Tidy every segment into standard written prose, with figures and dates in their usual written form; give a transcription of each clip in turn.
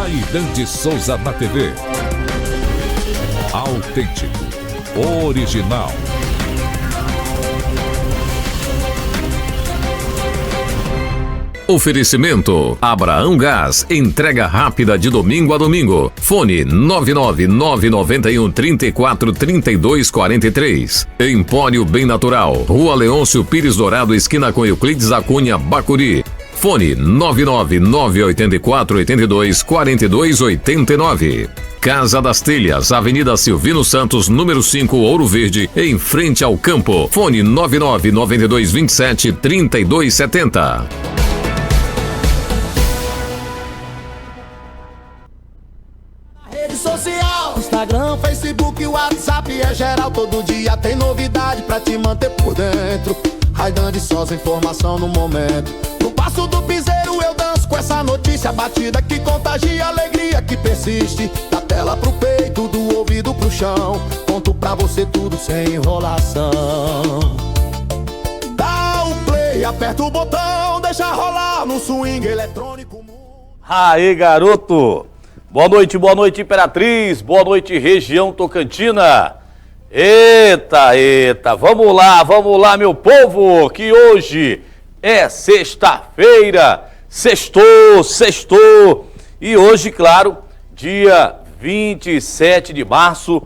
Aidan de Souza na TV. Autêntico, original. Oferecimento Abraão Gás, entrega rápida de domingo a domingo. Fone 99991343243. Empório Bem Natural, Rua Leôncio Pires Dourado, esquina com Euclides da Cunha, Bacuri. Fone 99984824289. Casa das Telhas, Avenida Silvino Santos, número 5, Ouro Verde, em frente ao campo. Fone 9992273270. Instagram, Facebook, WhatsApp é geral, todo dia tem novidade pra te manter por dentro. Aidan de Souza, informação no momento. No passo do piseiro eu danço com essa notícia batida que contagia, alegria que persiste. Da tela pro peito, do ouvido pro chão, conto pra você tudo sem enrolação. Dá o play, aperta o botão, deixa rolar no swing eletrônico. Aê, garoto! Boa noite, Imperatriz. Boa noite, região Tocantina. Eita, vamos lá, meu povo, que hoje é sexta-feira, sextou. E hoje, claro, dia 27 de março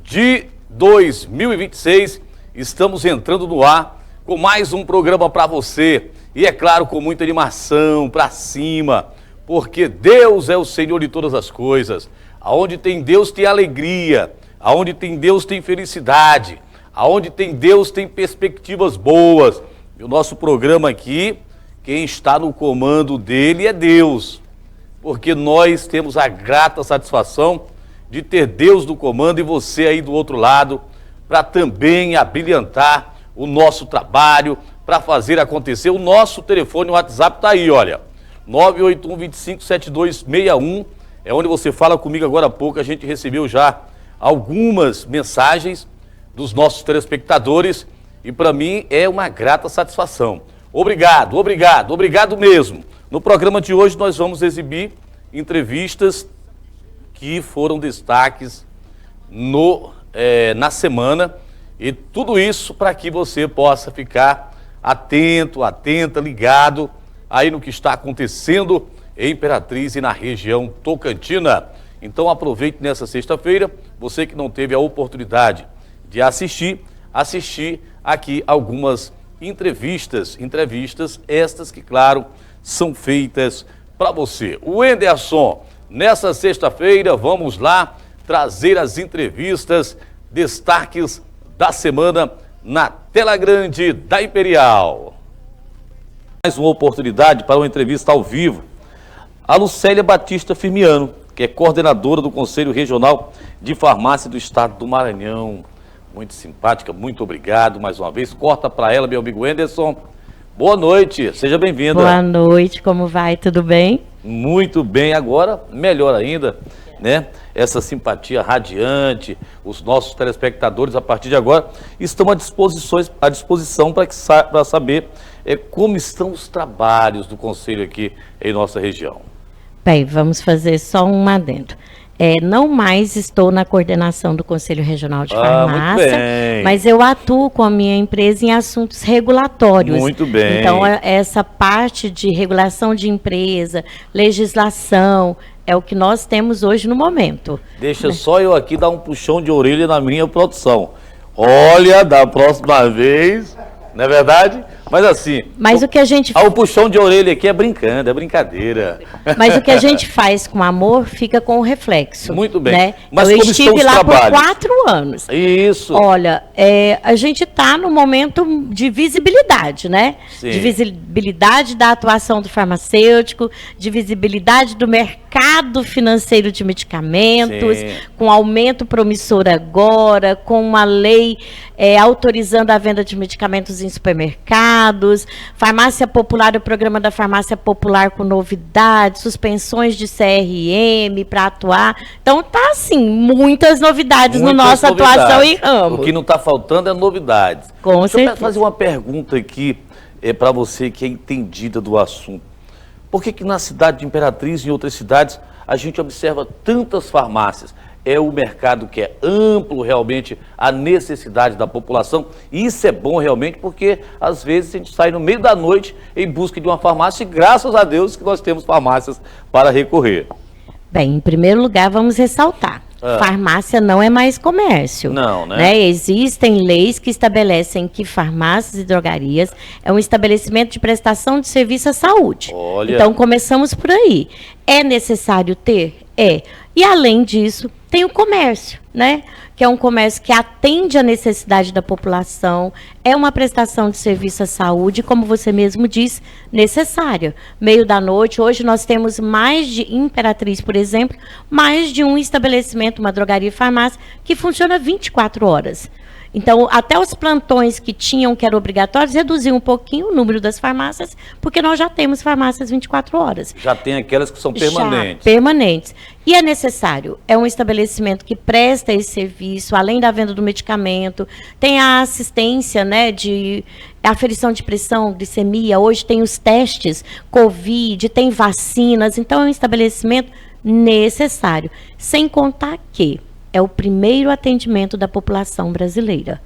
de 2026, estamos entrando no ar com mais um programa para você. E é claro, com muita animação, para cima, porque Deus é o Senhor de todas as coisas. Aonde tem Deus tem alegria, aonde tem Deus tem felicidade, aonde tem Deus tem perspectivas boas. E o nosso programa aqui, quem está no comando dele é Deus, porque nós temos a grata satisfação de ter Deus no comando e você aí do outro lado, para também abrilhantar o nosso trabalho, para fazer acontecer. O nosso telefone, o WhatsApp está aí, olha. 981-25-7261, é onde você fala comigo agora há pouco. A gente recebeu já algumas mensagens dos nossos telespectadores e para mim é uma grata satisfação. Obrigado mesmo. No programa de hoje nós vamos exibir entrevistas que foram destaques na semana, e tudo isso para que você possa ficar atenta, ligado aí no que está acontecendo em Imperatriz e na região Tocantina. Então aproveite nessa sexta-feira, você que não teve a oportunidade de assistir aqui algumas entrevistas estas que, claro, são feitas para você. O Enderson, nessa sexta-feira, vamos lá trazer as entrevistas, destaques da semana na tela grande da Imperial. Mais uma oportunidade para uma entrevista ao vivo. A Lucélia Batista Firmiano, que é coordenadora do Conselho Regional de Farmácia do Estado do Maranhão. Muito simpática, muito obrigado mais uma vez. Corta para ela, meu amigo Enderson. Boa noite, seja bem-vinda. Boa noite, como vai? Tudo bem? Muito bem, agora melhor ainda, né? Essa simpatia radiante, os nossos telespectadores a partir de agora estão à disposição para saber como estão os trabalhos do Conselho aqui em nossa região. Bem, vamos fazer só um adendo. Não mais estou na coordenação do Conselho Regional de Farmácia, mas eu atuo com a minha empresa em assuntos regulatórios. Muito bem. Então, essa parte de regulação de empresa, legislação, é o que nós temos hoje no momento. Deixa só eu aqui dar um puxão de orelha na minha produção. Olha, da próxima vez, não é verdade? Mas assim... Mas o que a gente... O puxão de orelha aqui é brincando, é brincadeira. Mas o que a gente faz com amor fica com o reflexo. Muito bem. Né? Mas eu como estive lá trabalhos? por 4 anos. Isso. Olha, a gente está no momento de visibilidade, né? Sim. De visibilidade da atuação do farmacêutico, de visibilidade do mercado financeiro de medicamentos, Sim. com aumento promissor agora, com uma lei autorizando a venda de medicamentos em supermercados, farmácia popular, o programa da farmácia popular com novidades, suspensões de CRM para atuar. Então tá assim, muitas novidades na nossa atuação em ramo. O que não está faltando é novidades. Com Deixa certeza. eu fazer uma pergunta aqui para você que é entendida do assunto. Por que na cidade de Imperatriz e em outras cidades a gente observa tantas farmácias. É o mercado que é amplo realmente, a necessidade da população. E isso é bom realmente porque às vezes a gente sai no meio da noite em busca de uma farmácia e graças a Deus que nós temos farmácias para recorrer. Bem, em primeiro lugar, vamos ressaltar. Farmácia não é mais comércio. Não, né? Existem leis que estabelecem que farmácias e drogarias é um estabelecimento de prestação de serviço à saúde. Olha. Então, começamos por aí. É necessário ter? É. E, além disso, tem o comércio, né? Que é um comércio que atende à necessidade da população, é uma prestação de serviço à saúde, como você mesmo disse, necessária. Meio da noite, hoje nós temos em Imperatriz, por exemplo, mais de um estabelecimento, uma drogaria e farmácia, que funciona 24 horas. Então, até os plantões que eram obrigatórios, reduziu um pouquinho o número das farmácias, porque nós já temos farmácias 24 horas. Já tem aquelas que são permanentes. Já, permanentes. E é necessário, é um estabelecimento que presta esse serviço, além da venda do medicamento, tem a assistência, né, de aferição de pressão, glicemia, hoje tem os testes Covid, tem vacinas, então é um estabelecimento necessário. Sem contar que é o primeiro atendimento da população brasileira,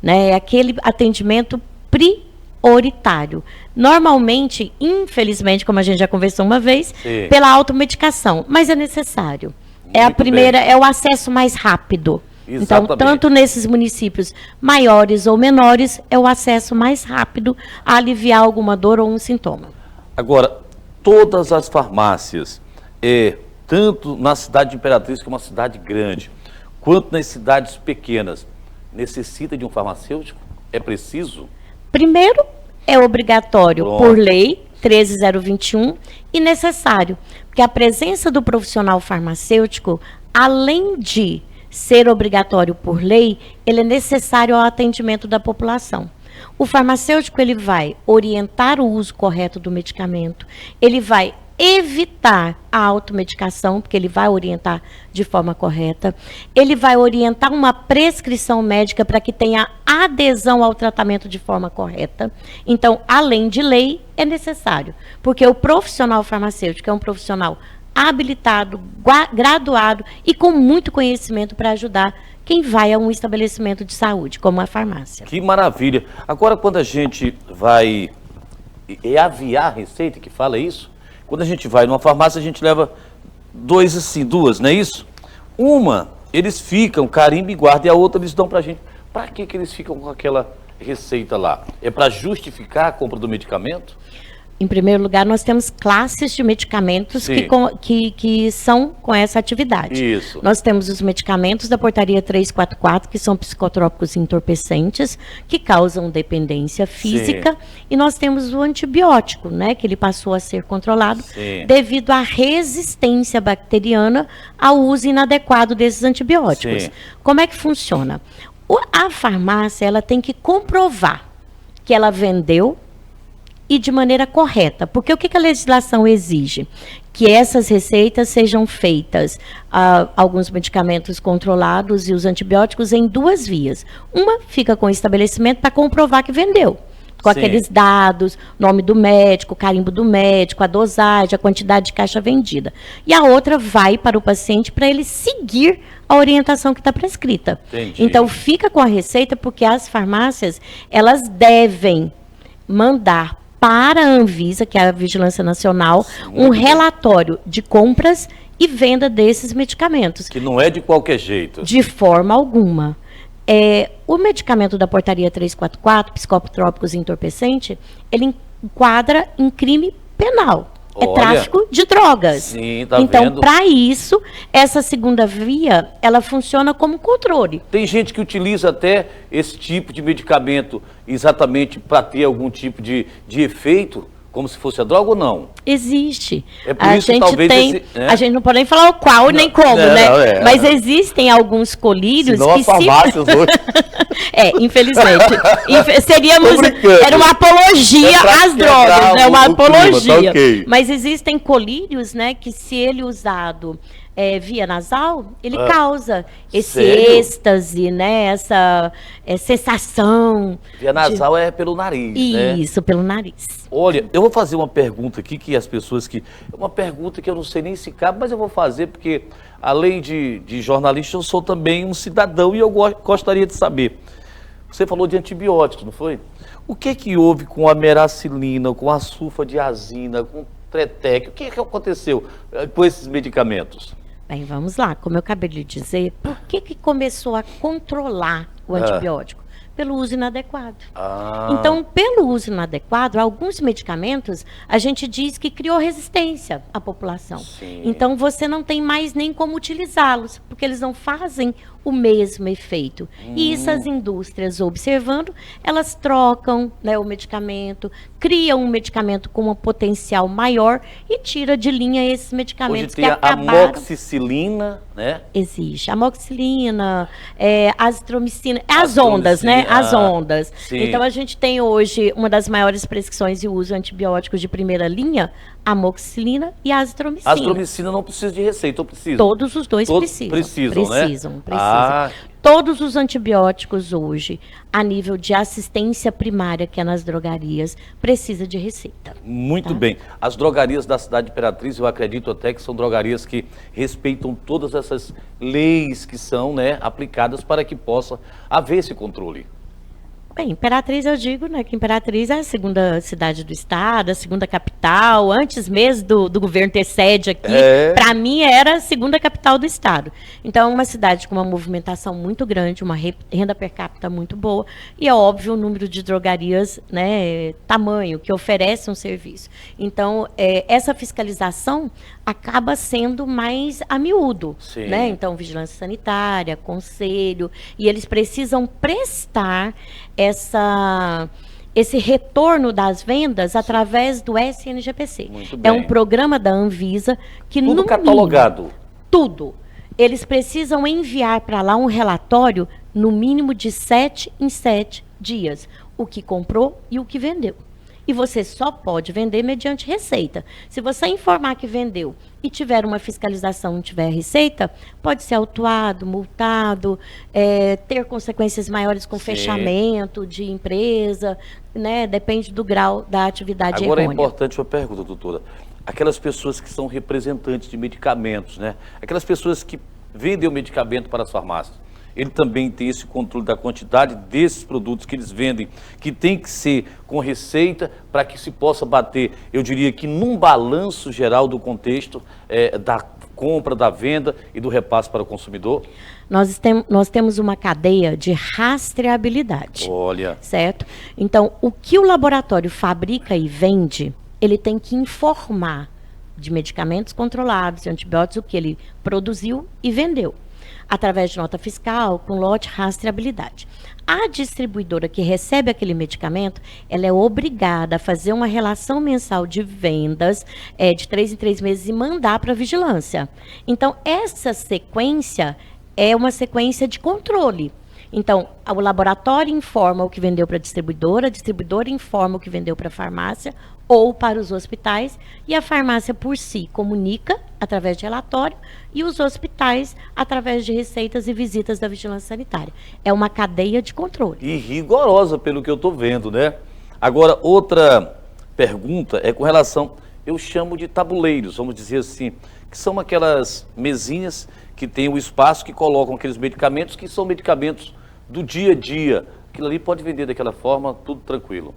né? É aquele atendimento prioritário. Normalmente, infelizmente, como a gente já conversou uma vez, Sim. pela automedicação, mas é necessário. É a Muito primeira, bem. é o acesso mais rápido. Exatamente. Então, tanto nesses municípios maiores ou menores, é o acesso mais rápido a aliviar alguma dor ou um sintoma. Agora, todas as farmácias, tanto na cidade de Imperatriz, que é uma cidade grande, quanto nas cidades pequenas, necessita de um farmacêutico? É preciso? Primeiro, é obrigatório Pronto. por lei, 13021, e necessário, porque a presença do profissional farmacêutico, além de ser obrigatório por lei, ele é necessário ao atendimento da população. O farmacêutico, ele vai orientar o uso correto do medicamento, ele vai evitar a automedicação, porque ele vai orientar de forma correta, ele vai orientar uma prescrição médica para que tenha adesão ao tratamento de forma correta. Então, além de lei, é necessário, porque o profissional farmacêutico é um profissional habilitado, graduado e com muito conhecimento para ajudar quem vai a um estabelecimento de saúde, como a farmácia. Que maravilha! Agora, quando a gente vai aviar a receita, que fala isso, quando a gente vai numa farmácia, a gente leva duas, não é isso? Uma, eles ficam, carimba e guarda, e a outra eles dão pra gente. Para que eles ficam com aquela receita lá? É para justificar a compra do medicamento? Em primeiro lugar, nós temos classes de medicamentos Sim. que são com essa atividade. Isso. Nós temos os medicamentos da portaria 344, que são psicotrópicos entorpecentes, que causam dependência física, e nós temos o antibiótico, né, que ele passou a ser controlado Sim. devido à resistência bacteriana ao uso inadequado desses antibióticos. Sim. Como é que funciona? A farmácia, ela tem que comprovar que ela vendeu e de maneira correta, porque o que a legislação exige? Que essas receitas sejam feitas, alguns medicamentos controlados e os antibióticos em duas vias. Uma fica com o estabelecimento para comprovar que vendeu, com Sim. aqueles dados, nome do médico, carimbo do médico, a dosagem, a quantidade de caixa vendida. E a outra vai para o paciente para ele seguir a orientação que está prescrita. Entendi. Então, fica com a receita, porque as farmácias, elas devem mandar para a Anvisa, que é a Vigilância Nacional, um relatório de compras e venda desses medicamentos. Que não é de qualquer jeito. De forma alguma. O medicamento da portaria 344, psicotrópicos entorpecente, ele enquadra em crime penal. É Olha. tráfico de drogas. Sim, tá então, vendo? para isso, essa segunda via, ela funciona como controle. Tem gente que utiliza até esse tipo de medicamento exatamente para ter algum tipo de efeito, como se fosse a droga ou não? Existe. É por isso que talvez A gente não pode nem falar o qual nem como, né? não, Mas existem alguns colírios Senão que as farmácias hoje... Infelizmente. Seríamos. Tô brincando. Era uma apologia É pra às drogas, né? Uma o clima, apologia. tá ok. Mas existem colírios, né? Que se ele usado via nasal, ele causa esse Sério? êxtase, né? Essa sensação. Via nasal é pelo nariz, né? Isso, pelo nariz. Olha, eu vou fazer uma pergunta aqui que as pessoas que... É uma pergunta que eu não sei nem se cabe, mas eu vou fazer porque, além de jornalista, eu sou também um cidadão e eu gostaria de saber. Você falou de antibióticos, não foi? O que houve com a meracilina, com a sulfadiazina, com o Tretec? O que aconteceu com esses medicamentos? Bem, vamos lá. Como eu acabei de dizer, por que começou a controlar o antibiótico? Pelo uso inadequado. Então, pelo uso inadequado, alguns medicamentos, a gente diz que criou resistência à população. Sim. Então, você não tem mais nem como utilizá-los, porque eles não fazem o mesmo efeito. E isso as indústrias observando, elas trocam, né, o medicamento, criam um medicamento com um potencial maior e tira de linha esses Hoje medicamentos tem que a acabaram. amoxicilina, né? Existe. Amoxicilina, azitromicina, as Azitromicina, ondas, né? As ondas. sim. Então, a gente tem hoje uma das maiores prescrições de uso de antibióticos de primeira linha, amoxicilina e azitromicina. A azitromicina não precisa de receita, ou precisa? Todos os dois Todos precisam. precisam, né? Precisam. Ah. Todos os antibióticos hoje, a nível de assistência primária, que é nas drogarias, precisa de receita. Muito bem. As drogarias da cidade de Imperatriz, eu acredito até que são drogarias que respeitam todas essas leis que são, né, aplicadas para que possa haver esse controle. Bem, Imperatriz, eu digo, né, que Imperatriz é a segunda cidade do estado, a segunda capital, antes mesmo do governo ter sede aqui, para mim era a segunda capital do estado. Então, é uma cidade com uma movimentação muito grande, uma renda per capita muito boa, e é óbvio o número de drogarias, né, tamanho, que oferece um serviço. Então, essa fiscalização acaba sendo mais a miúdo, Sim. né? Então, vigilância sanitária, conselho, e eles precisam prestar esse retorno das vendas através do SNGPC. Muito É bem. um programa da Anvisa que Tudo no catalogado. mínimo, tudo. Eles precisam enviar para lá um relatório no mínimo de 7 em 7 dias. O que comprou e o que vendeu. E você só pode vender mediante receita. Se você informar que vendeu e tiver uma fiscalização, não tiver receita, pode ser autuado, multado, ter consequências maiores com fechamento de empresa, né? Depende do grau da atividade Agora errônea. é importante uma pergunta, doutora. Aquelas pessoas que são representantes de medicamentos, né? Aquelas pessoas que vendem o medicamento para as farmácias. Ele também tem esse controle da quantidade desses produtos que eles vendem, que tem que ser com receita para que se possa bater, eu diria que num balanço geral do contexto da compra, da venda e do repasse para o consumidor? Nós temos uma cadeia de rastreabilidade. Olha. Certo? Então, o que o laboratório fabrica e vende, ele tem que informar de medicamentos controlados, de antibióticos, o que ele produziu e vendeu, através de nota fiscal, com lote, rastreabilidade. A distribuidora que recebe aquele medicamento, ela é obrigada a fazer uma relação mensal de vendas de 3 em 3 meses e mandar para a vigilância. Então, essa sequência é uma sequência de controle. Então, o laboratório informa o que vendeu para a distribuidora informa o que vendeu para a farmácia ou para os hospitais, e a farmácia por si comunica através de relatório e os hospitais através de receitas e visitas da vigilância sanitária. É uma cadeia de controle. E rigorosa, pelo que eu estou vendo, né? Agora, outra pergunta é com relação, eu chamo de tabuleiros, vamos dizer assim, que são aquelas mesinhas que tem o espaço que colocam aqueles medicamentos que são medicamentos do dia a dia. Aquilo ali pode vender daquela forma, tudo tranquilo.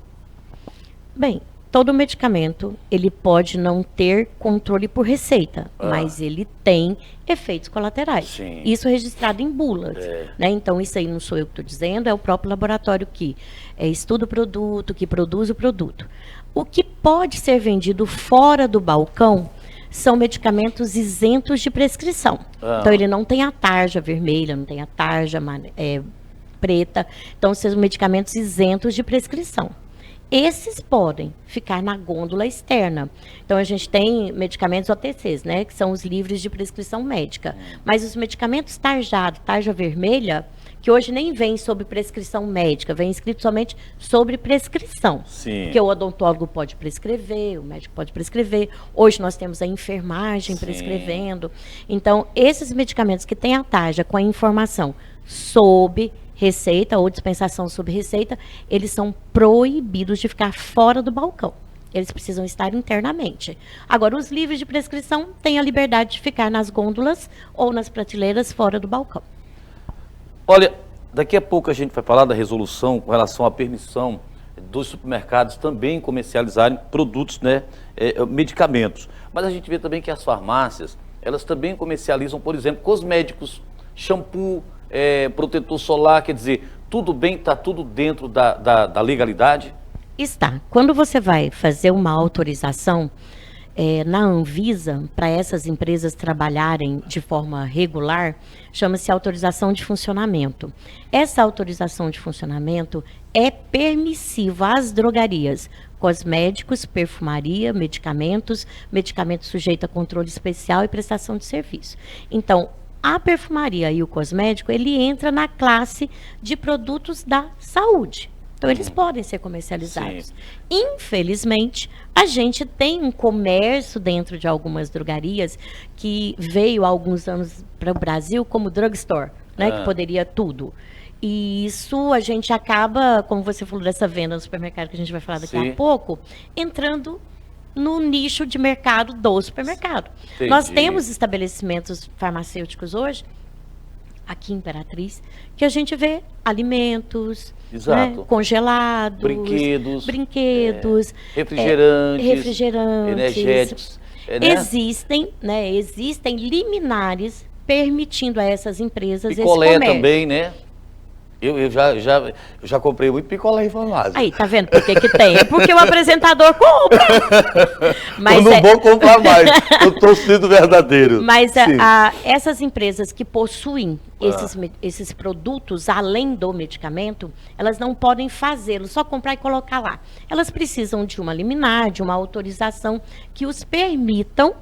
Bem, todo medicamento, ele pode não ter controle por receita, mas ele tem efeitos colaterais. Sim. Isso é registrado em bulas. Né? Então, isso aí não sou eu que estou dizendo, é o próprio laboratório que estuda o produto, que produz o produto. O que pode ser vendido fora do balcão são medicamentos isentos de prescrição. Então, ele não tem a tarja vermelha, não tem a tarja preta. Então, são medicamentos isentos de prescrição. Esses podem ficar na gôndola externa. Então, a gente tem medicamentos OTCs, né, que são os livres de prescrição médica. Mas os medicamentos tarjados, tarja vermelha, que hoje nem vem sobre prescrição médica, vem escrito somente sobre prescrição. Sim. Que o odontólogo pode prescrever, o médico pode prescrever. Hoje nós temos a enfermagem prescrevendo. Então, esses medicamentos que têm a tarja com a informação sob receita ou dispensação sob receita, eles são proibidos de ficar fora do balcão. Eles precisam estar internamente. Agora, os livres de prescrição têm a liberdade de ficar nas gôndolas ou nas prateleiras fora do balcão. Olha, daqui a pouco a gente vai falar da resolução com relação à permissão dos supermercados também comercializarem produtos, né, medicamentos. Mas a gente vê também que as farmácias, elas também comercializam, por exemplo, cosméticos, shampoo, protetor solar, quer dizer, tudo bem, está tudo dentro da legalidade? Está. Quando você vai fazer uma autorização na Anvisa, para essas empresas trabalharem de forma regular, chama-se autorização de funcionamento. Essa autorização de funcionamento é permissiva às drogarias, cosméticos, perfumaria, medicamentos sujeitos a controle especial e prestação de serviço. Então, a perfumaria e o cosmético, ele entra na classe de produtos da saúde. Então, eles podem ser comercializados. Sim. Infelizmente, a gente tem um comércio dentro de algumas drogarias que veio há alguns anos para o Brasil como drugstore, né, que poderia tudo. E isso a gente acaba, como você falou dessa venda no supermercado, que a gente vai falar daqui a pouco, entrando no nicho de mercado do supermercado. Entendi. Nós temos estabelecimentos farmacêuticos hoje, aqui em Imperatriz, que a gente vê alimentos, né, congelados, brinquedos, refrigerantes, energéticos. Né? Existem liminares permitindo a essas empresas picolé esse comércio. Também, né? Eu já comprei muito picolé em farmácia. Aí, tá vendo por que tem? É porque o apresentador compra. Mas eu não vou comprar mais, eu estou sendo verdadeiro. Mas essas empresas que possuem esses produtos, além do medicamento, elas não podem fazê-lo, só comprar e colocar lá. Elas precisam de uma liminar, de uma autorização que os permitam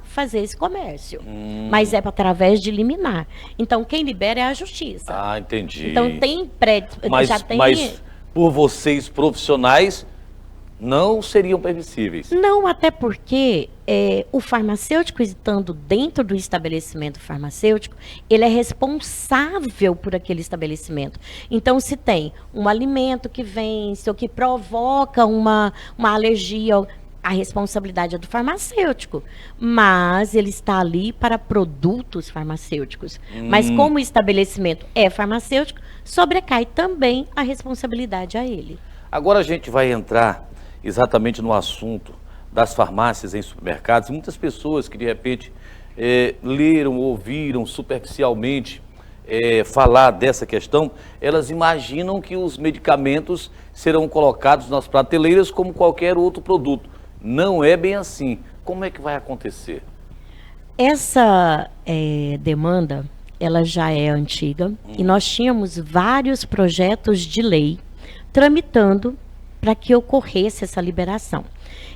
fazer esse comércio. Mas é através de liminar. Então, quem libera é a justiça. Ah, entendi. Então, tem mas por vocês profissionais, não seriam permissíveis? Não, até porque o farmacêutico, estando dentro do estabelecimento farmacêutico, ele é responsável por aquele estabelecimento. Então, se tem um alimento que vence ou que provoca uma alergia, a responsabilidade é do farmacêutico, mas ele está ali para produtos farmacêuticos. Mas como o estabelecimento é farmacêutico, sobrecai também a responsabilidade a ele. Agora a gente vai entrar exatamente no assunto das farmácias em supermercados. Muitas pessoas que de repente leram, ouviram superficialmente falar dessa questão, elas imaginam que os medicamentos serão colocados nas prateleiras como qualquer outro produto. Não é bem assim. Como é que vai acontecer? Essa demanda, ela já é antiga e nós tínhamos vários projetos de lei tramitando para que ocorresse essa liberação.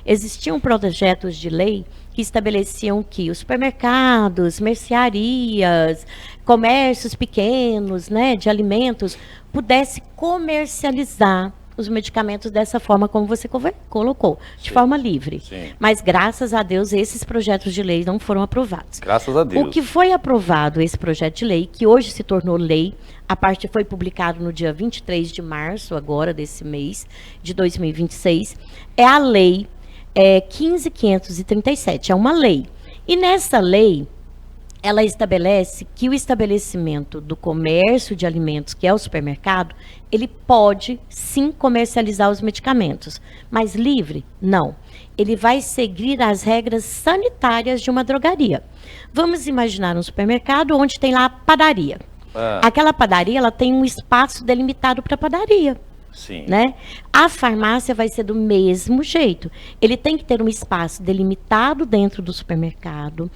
Existiam projetos de lei que estabeleciam que os supermercados, mercearias, comércios pequenos, né, de alimentos, pudessem comercializar os medicamentos dessa forma como você colocou, de forma livre. Sim. Mas, graças a Deus, esses projetos de lei não foram aprovados. Graças a Deus. O que foi aprovado, esse projeto de lei, que hoje se tornou lei, a parte foi publicado no dia 23 de março, agora desse mês, de 2026, é a lei 15.537, é uma lei. E nessa lei, ela estabelece que o estabelecimento do comércio de alimentos, que é o supermercado, ele pode sim comercializar os medicamentos, mas livre? Não. Ele vai seguir as regras sanitárias de uma drogaria. Vamos imaginar um supermercado onde tem lá a padaria. Aquela padaria, ela tem um espaço delimitado para padaria. Sim. Né? A farmácia vai ser do mesmo jeito. Ele tem que ter um espaço delimitado dentro do supermercado,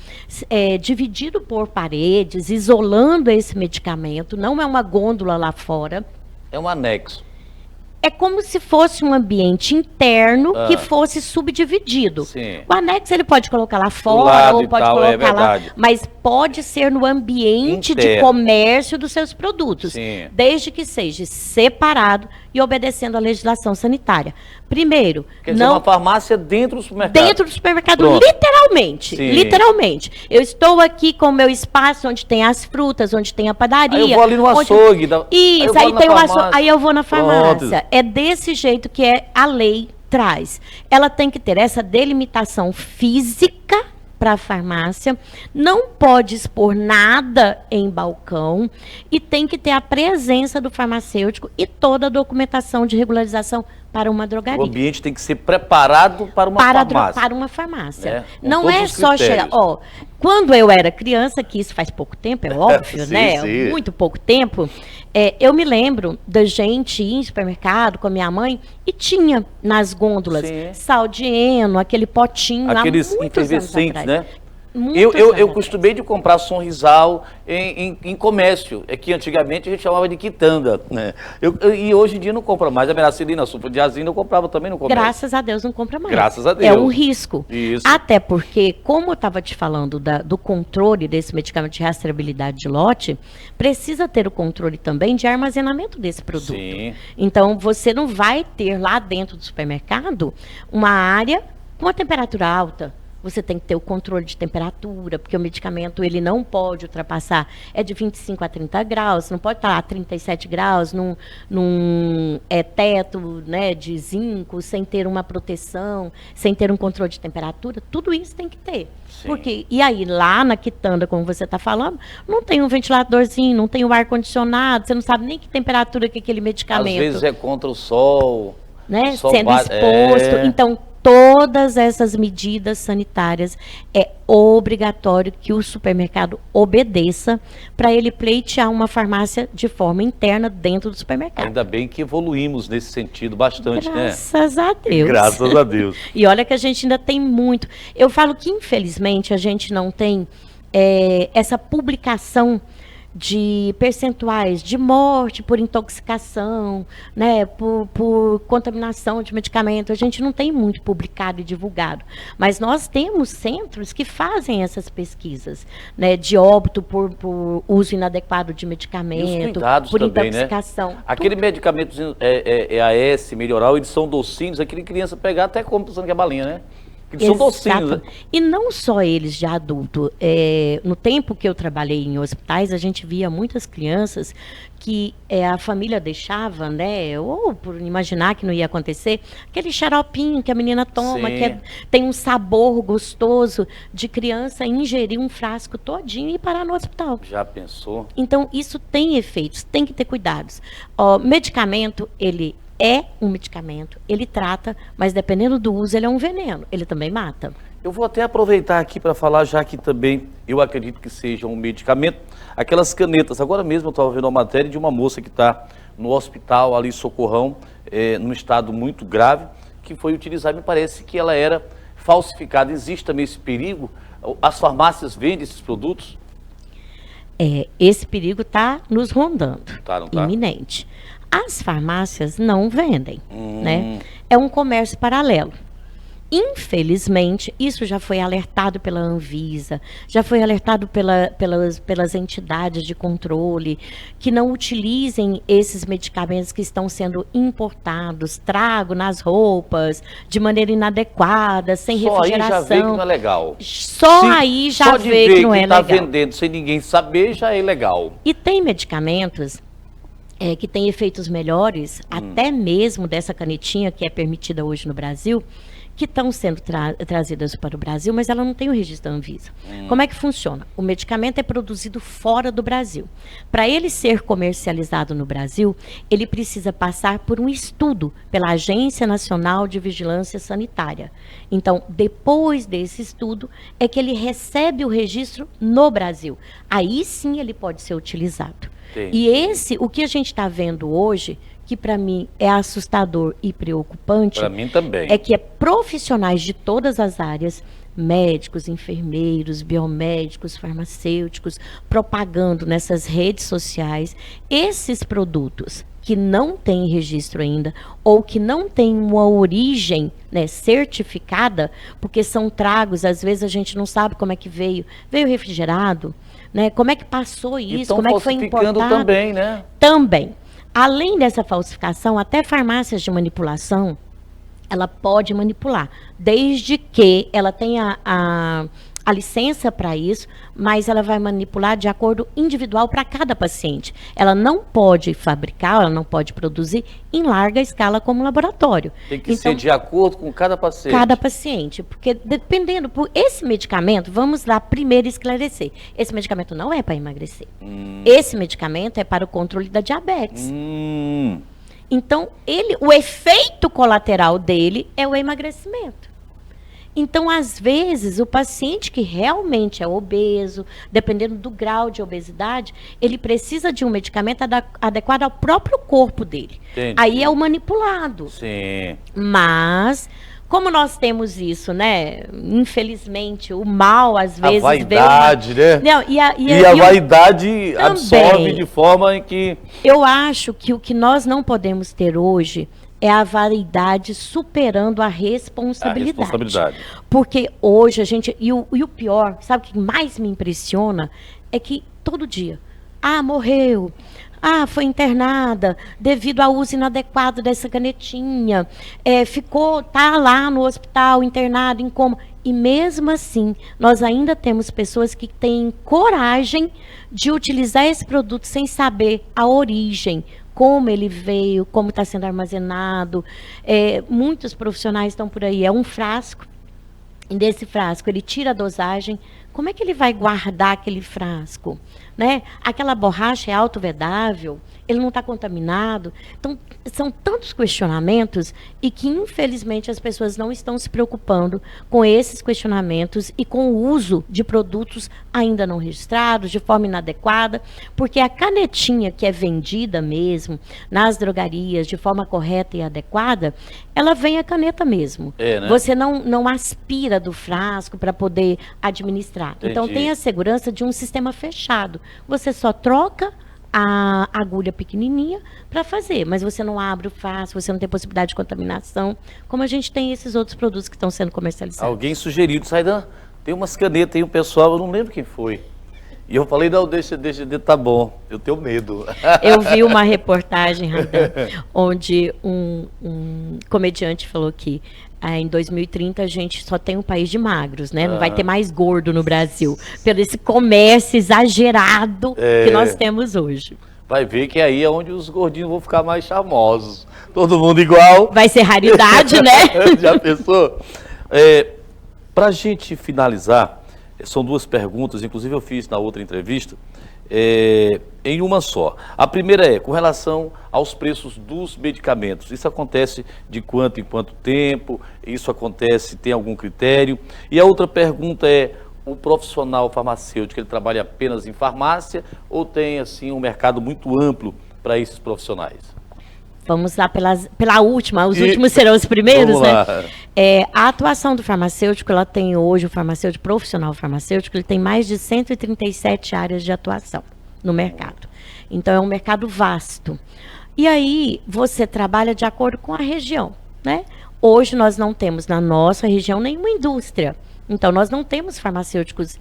dividido por paredes, isolando esse medicamento. Não é uma gôndola lá fora. É um anexo. É como se fosse um ambiente interno que fosse subdividido. Sim. O anexo ele pode colocar lá lado fora ou e pode tal, é colocar lá, verdade. mas pode ser no ambiente de Interno. comércio dos seus produtos, Sim. desde que seja separado e obedecendo à legislação sanitária. Primeiro, Quer dizer, não uma farmácia dentro do supermercado. dentro do supermercado, Pronto. literalmente. Sim. Literalmente. Eu estou aqui com o meu espaço onde tem as frutas, onde tem a padaria. Aí eu vou ali no onde- açougue. Isso, aí aí tem o açougue, farmácia. aí eu vou na farmácia. Pronto. É desse jeito que a lei traz. Ela tem que ter essa delimitação física para a farmácia, não pode expor nada em balcão e tem que ter a presença do farmacêutico e toda a documentação de regularização para uma O drogaria. ambiente tem que ser preparado para uma farmácia. Para uma farmácia. É, com Não todos é os só critérios. chegar. Ó, quando eu era criança, que isso faz pouco tempo, é óbvio, Sim, né? sim. Muito pouco tempo. Eu me lembro da gente ir em supermercado com a minha mãe e tinha nas gôndolas Sim. sal de eno, aquele potinho. há Aqueles muitos anos efervescentes, atrás. né? Muitos Eu anos atrás. costumei de comprar Sonrisal em comércio. É que antigamente a gente chamava de quitanda, né? E hoje em dia não compra mais. A Meracilina, a sulfadiazina, eu comprava também no comércio. Graças a Deus não compra mais. Graças a É Deus. um risco. Isso. Até porque, como eu estava te falando do controle desse medicamento de rastreabilidade de lote, precisa ter o controle também de armazenamento desse produto. Sim. Então, você não vai ter lá dentro do supermercado uma área com a temperatura alta. Você tem que ter o controle de temperatura, porque o medicamento ele não pode ultrapassar, é de 25 a 30 graus, não pode estar a 37 graus num teto, né, de zinco, sem ter uma proteção, sem ter um controle de temperatura. Tudo isso tem que ter. Sim. Porque, e aí, lá na quitanda, como você está falando, não tem um ventiladorzinho, não tem um ar-condicionado, você não sabe nem que temperatura que aquele Às medicamento, vezes é contra o sol. né, o sol sendo bate- exposto. é. Então, todas essas medidas sanitárias é obrigatório que o supermercado obedeça para ele pleitear uma farmácia de forma interna dentro do supermercado. Ainda bem que evoluímos nesse sentido bastante, né? Graças a Deus. Graças a Deus. E olha que a gente ainda tem muito. Eu falo que, infelizmente, a gente não tem essa publicação de percentuais de morte por intoxicação, né, por contaminação de medicamento. A gente não tem muito publicado e divulgado, mas nós temos centros que fazem essas pesquisas, né, de óbito por uso inadequado de E os medicamento, cuidados por também, intoxicação. né? Aquele medicamento EAS, melhoral, eles são docinhos, aquele criança pegar até come pensando que é balinha, né? Eles são docinhos, né? E não só eles de adulto. No tempo que eu trabalhei em hospitais, a gente via muitas crianças que a família deixava, né? Ou por imaginar que não ia acontecer, aquele xaropinho que a menina toma, Sim. que tem um sabor gostoso, de criança ingerir um frasco todinho e parar no hospital. Já pensou? Então, isso tem efeitos, tem que ter cuidados. Medicamento, ele é um medicamento, ele trata, mas dependendo do uso, ele é um veneno, ele também mata. Eu vou até aproveitar aqui para falar, já que também eu acredito que seja um medicamento, aquelas canetas. Agora mesmo eu estava vendo uma matéria de uma moça que está no hospital ali, Socorrão, num estado muito grave, que foi utilizada, me parece que ela era falsificada. Existe também esse perigo? As farmácias vendem esses produtos? Esse perigo está nos rondando, Tá, não tá? iminente. As farmácias não vendem, né? É um comércio paralelo. Infelizmente, isso já foi alertado pela Anvisa, já foi alertado pelas entidades de controle, que não utilizem esses medicamentos que estão sendo importados, trago nas roupas, de maneira inadequada, sem Só aí refrigeração. já vê que não é legal. Só aí já só de vê ver que não é tá legal. vendendo sem ninguém saber já é ilegal. E tem medicamentos que têm efeitos melhores, até mesmo dessa canetinha que é permitida hoje no Brasil, que estão sendo trazidas para o Brasil, mas ela não tem o registro da Anvisa. Como é que funciona? O medicamento é produzido fora do Brasil. Para ele ser comercializado no Brasil, ele precisa passar por um estudo pela Agência Nacional de Vigilância Sanitária. Então, depois desse estudo, é que ele recebe o registro no Brasil. Aí sim ele pode ser utilizado. Entendi. E o que a gente está vendo hoje, que para mim é assustador e preocupante, Para mim também. é que profissionais de todas as áreas médicos, enfermeiros, biomédicos, farmacêuticos, propagando nessas redes sociais esses produtos que não têm registro ainda, ou que não têm uma origem, né, certificada, porque são tragos, às vezes a gente não sabe como é que veio refrigerado, né, como é que passou isso, como é que foi importado. Também, né? Também. Além dessa falsificação, até farmácias de manipulação, ela pode manipular, desde que ela tenha a licença para isso, mas ela vai manipular de acordo individual para cada paciente. Ela não pode fabricar, ela não pode produzir em larga escala como laboratório. Tem que ser de acordo com cada paciente. Cada paciente, porque dependendo, por esse medicamento, vamos lá primeiro esclarecer, esse medicamento não é para emagrecer. Esse medicamento é para o controle da diabetes. Então, o efeito colateral dele é o emagrecimento. Então, às vezes, o paciente que realmente é obeso, dependendo do grau de obesidade, ele precisa de um medicamento adequado ao próprio corpo dele. Entendi. Aí é o manipulado. Sim. Mas, como nós temos isso, né? Infelizmente, o mal, às vezes... A vaidade, né? Não, e a vaidade absorve de forma em que... Eu acho que o que nós não podemos ter hoje é a vaidade superando a responsabilidade. Porque hoje a gente... E o pior, sabe o que mais me impressiona? É que todo dia, morreu, foi internada devido ao uso inadequado dessa canetinha, tá lá no hospital internado em coma. E mesmo assim, nós ainda temos pessoas que têm coragem de utilizar esse produto sem saber a origem, como ele veio, como está sendo armazenado. Muitos profissionais estão por aí, é um frasco, e desse frasco ele tira a dosagem. Como é que ele vai guardar aquele frasco? Né? Aquela borracha é autovedável, ele não está contaminado. Então, são tantos questionamentos e que, infelizmente, as pessoas não estão se preocupando com esses questionamentos e com o uso de produtos ainda não registrados, de forma inadequada, porque a canetinha que é vendida mesmo nas drogarias de forma correta e adequada, ela vem a caneta mesmo. Né? Você não aspira do frasco para poder administrar. Entendi. Então, tem a segurança de um sistema fechado. Você só troca a agulha pequenininha para fazer, mas você não abre o frasco, você não tem possibilidade de contaminação, como a gente tem esses outros produtos que estão sendo comercializados. Alguém sugeriu, Saidan, tem umas canetas aí, um pessoal, eu não lembro quem foi. E eu falei, não, deixa, tá bom, eu tenho medo. Eu vi uma reportagem, Radan, onde um comediante falou que em 2030 a gente só tem um país de magros, né? Não vai ter mais gordo no Brasil, pelo esse comércio exagerado que nós temos hoje. Vai ver que aí é onde os gordinhos vão ficar mais charmosos. Todo mundo igual. Vai ser raridade, né? Já pensou? Para a gente finalizar, são duas perguntas, inclusive eu fiz na outra entrevista, em uma só. A primeira é com relação aos preços dos medicamentos. Isso acontece de quanto em quanto tempo? Isso acontece, tem algum critério? E a outra pergunta é, o profissional farmacêutico, ele trabalha apenas em farmácia ou tem assim um mercado muito amplo para esses profissionais? Vamos lá pela última, os últimos serão os primeiros, né? A atuação do farmacêutico, ela tem hoje, o farmacêutico, profissional farmacêutico, ele tem mais de 137 áreas de atuação no mercado. Então, é um mercado vasto. E aí, você trabalha de acordo com a região, né? Hoje, nós não temos na nossa região nenhuma indústria. Então, nós não temos farmacêuticos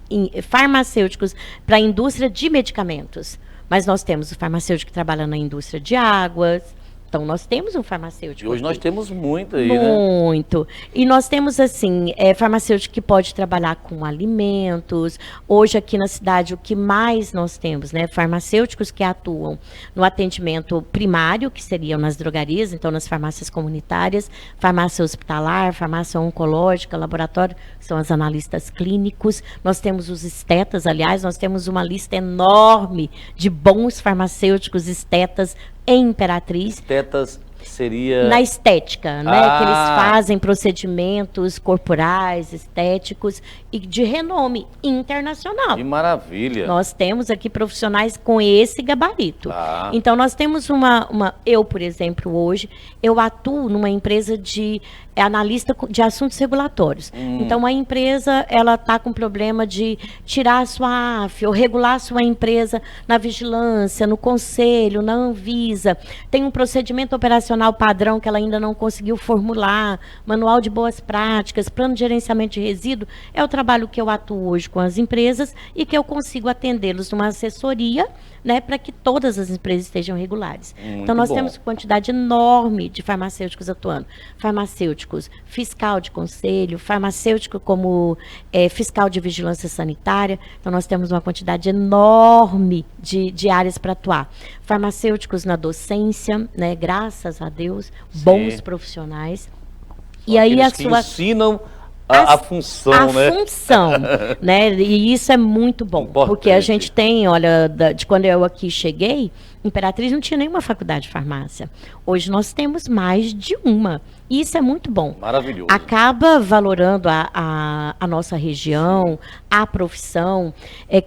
para a indústria de medicamentos. Mas nós temos o farmacêutico que trabalha na indústria de águas. Então, nós temos um farmacêutico. E hoje nós temos muito aí, Muito. E nós temos, assim, farmacêutico que pode trabalhar com alimentos. Hoje, aqui na cidade, o que mais nós temos, né? Farmacêuticos que atuam no atendimento primário, que seriam nas drogarias, então nas farmácias comunitárias, farmácia hospitalar, farmácia oncológica, laboratório, que são as analistas clínicos. Nós temos os estetas, aliás, nós temos uma lista enorme de bons farmacêuticos estetas em Imperatriz. Estetas Seria... Na estética, né? Que eles fazem procedimentos corporais, estéticos e de renome internacional. Que maravilha. Nós temos aqui profissionais com esse gabarito. Então, nós temos eu, por exemplo, hoje, eu atuo numa empresa de analista de assuntos regulatórios. Então, a empresa, ela está com problema de tirar a sua AF ou regular a sua empresa na vigilância, no conselho, na Anvisa. Tem um procedimento operacional padrão que ela ainda não conseguiu formular, manual de boas práticas, plano de gerenciamento de resíduo. É o trabalho que eu atuo hoje com as empresas e que eu consigo atendê-los numa assessoria, né, para que todas as empresas estejam regulares. Então, nós temos quantidade enorme de farmacêuticos atuando. Farmacêuticos, fiscal de conselho, farmacêutico como fiscal de vigilância sanitária. Então, nós temos uma quantidade enorme de áreas para atuar. Farmacêuticos na docência, né, graças a Deus, bons profissionais. E aí que ensinam a função, né? A função, né? E isso é muito bom. Importante. Porque a gente tem, olha, de quando eu aqui cheguei, Imperatriz não tinha nenhuma faculdade de farmácia. Hoje nós temos mais de uma. E isso é muito bom. Maravilhoso. Acaba valorando a nossa região, a profissão,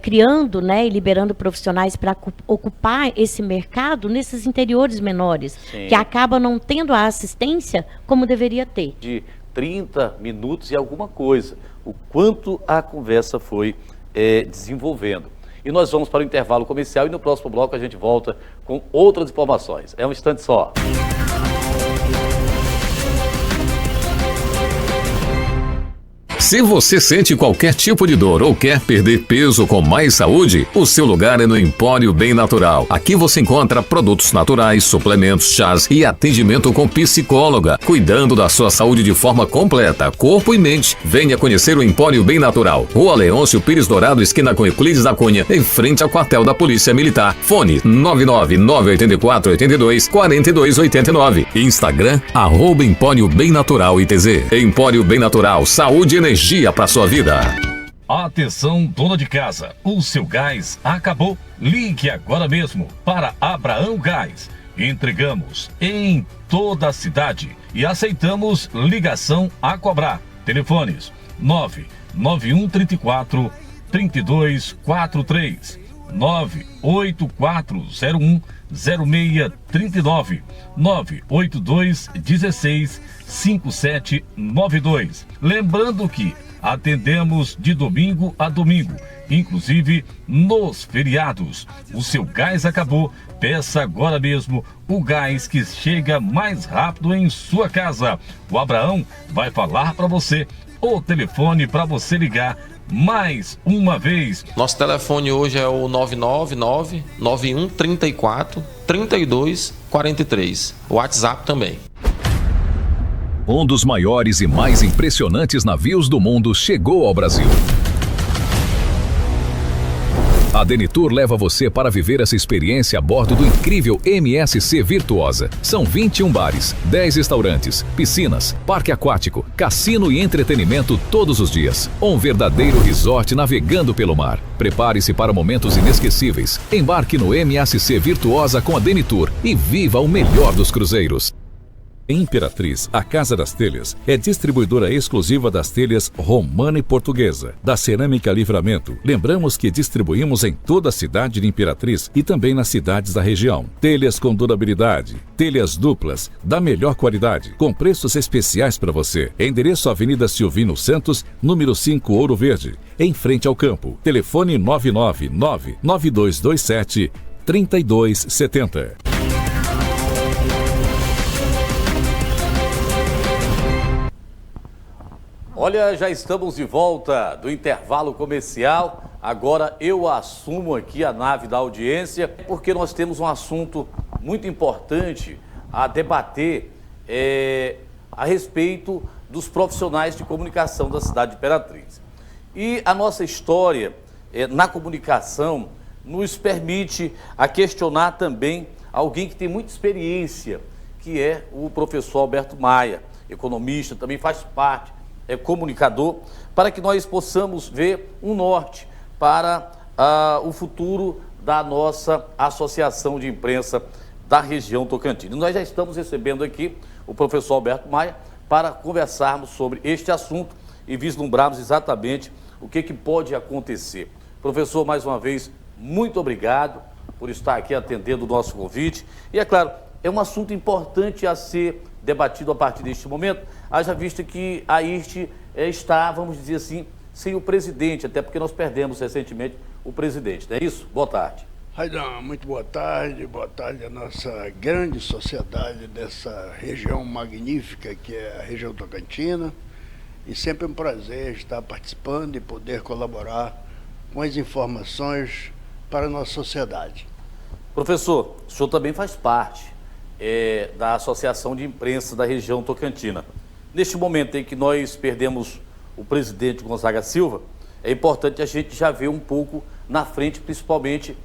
criando, né, e liberando profissionais para ocupar esse mercado nesses interiores menores, que acaba não tendo a assistência como deveria ter. De 30 minutos e alguma coisa, o quanto a conversa foi desenvolvendo. E nós vamos para o intervalo comercial e no próximo bloco a gente volta com outras informações. É um instante só. Se você sente qualquer tipo de dor ou quer perder peso com mais saúde, o seu lugar é no Empório Bem Natural. Aqui você encontra produtos naturais, suplementos, chás e atendimento com psicóloga, cuidando da sua saúde de forma completa, corpo e mente. Venha conhecer o Empório Bem Natural. Rua Leôncio Pires Dourado, esquina com Euclides da Cunha, em frente ao quartel da Polícia Militar. Fone 99984824289. Instagram, @Empório Bem Natural ITZ. Empório Bem Natural, saúde e energia para sua vida. Atenção, dona de casa, o seu gás acabou. Ligue agora mesmo para Abraão Gás. Entregamos em toda a cidade e aceitamos ligação a cobrar. Telefones 99134 3243, 98401 0639, 982 16 5792. Lembrando que atendemos de domingo a domingo, inclusive nos feriados. O seu gás acabou? Peça agora mesmo o gás que chega mais rápido em sua casa. O Abraão vai falar para você o telefone para você ligar mais uma vez. Nosso telefone hoje é o 999-9134-3243. O WhatsApp também. Um dos maiores e mais impressionantes navios do mundo chegou ao Brasil. A Denitur leva você para viver essa experiência a bordo do incrível MSC Virtuosa. São 21 bares, 10 restaurantes, piscinas, parque aquático, cassino e entretenimento todos os dias. Um verdadeiro resort navegando pelo mar. Prepare-se para momentos inesquecíveis. Embarque no MSC Virtuosa com a Denitur e viva o melhor dos cruzeiros. Imperatriz, a Casa das Telhas, é distribuidora exclusiva das telhas Romana e Portuguesa, da Cerâmica Livramento. Lembramos que distribuímos em toda a cidade de Imperatriz e também nas cidades da região. Telhas com durabilidade, telhas duplas, da melhor qualidade, com preços especiais para você. Endereço Avenida Silvino Santos, número 5, Ouro Verde, em frente ao campo. Telefone 999-9227-3270. Olha, já estamos de volta do intervalo comercial. Agora eu assumo aqui a nave da audiência, porque nós temos um assunto muito importante a debater a respeito dos profissionais de comunicação da cidade de Imperatriz. E a nossa história na comunicação nos permite a questionar também alguém que tem muita experiência, que é o professor Alberto Maia, economista, também faz parte, é comunicador, para que nós possamos ver um norte para o futuro da nossa Associação de Imprensa da região Tocantins. E nós já estamos recebendo aqui o professor Alberto Maia para conversarmos sobre este assunto e vislumbrarmos exatamente o que pode acontecer. Professor, mais uma vez, muito obrigado por estar aqui atendendo o nosso convite. E, é claro, é um assunto importante a ser debatido a partir deste momento, haja vista que a IRT está, vamos dizer assim, sem o presidente, até porque nós perdemos recentemente o presidente, não é isso? Boa tarde. Raidão, muito boa tarde à nossa grande sociedade dessa região magnífica que é a região tocantina, e sempre um prazer estar participando e poder colaborar com as informações para a nossa sociedade. Professor, o senhor também faz parte da Associação de Imprensa da região tocantina. Neste momento em que nós perdemos o presidente Gonzaga Silva, é importante a gente já ver um pouco na frente, principalmente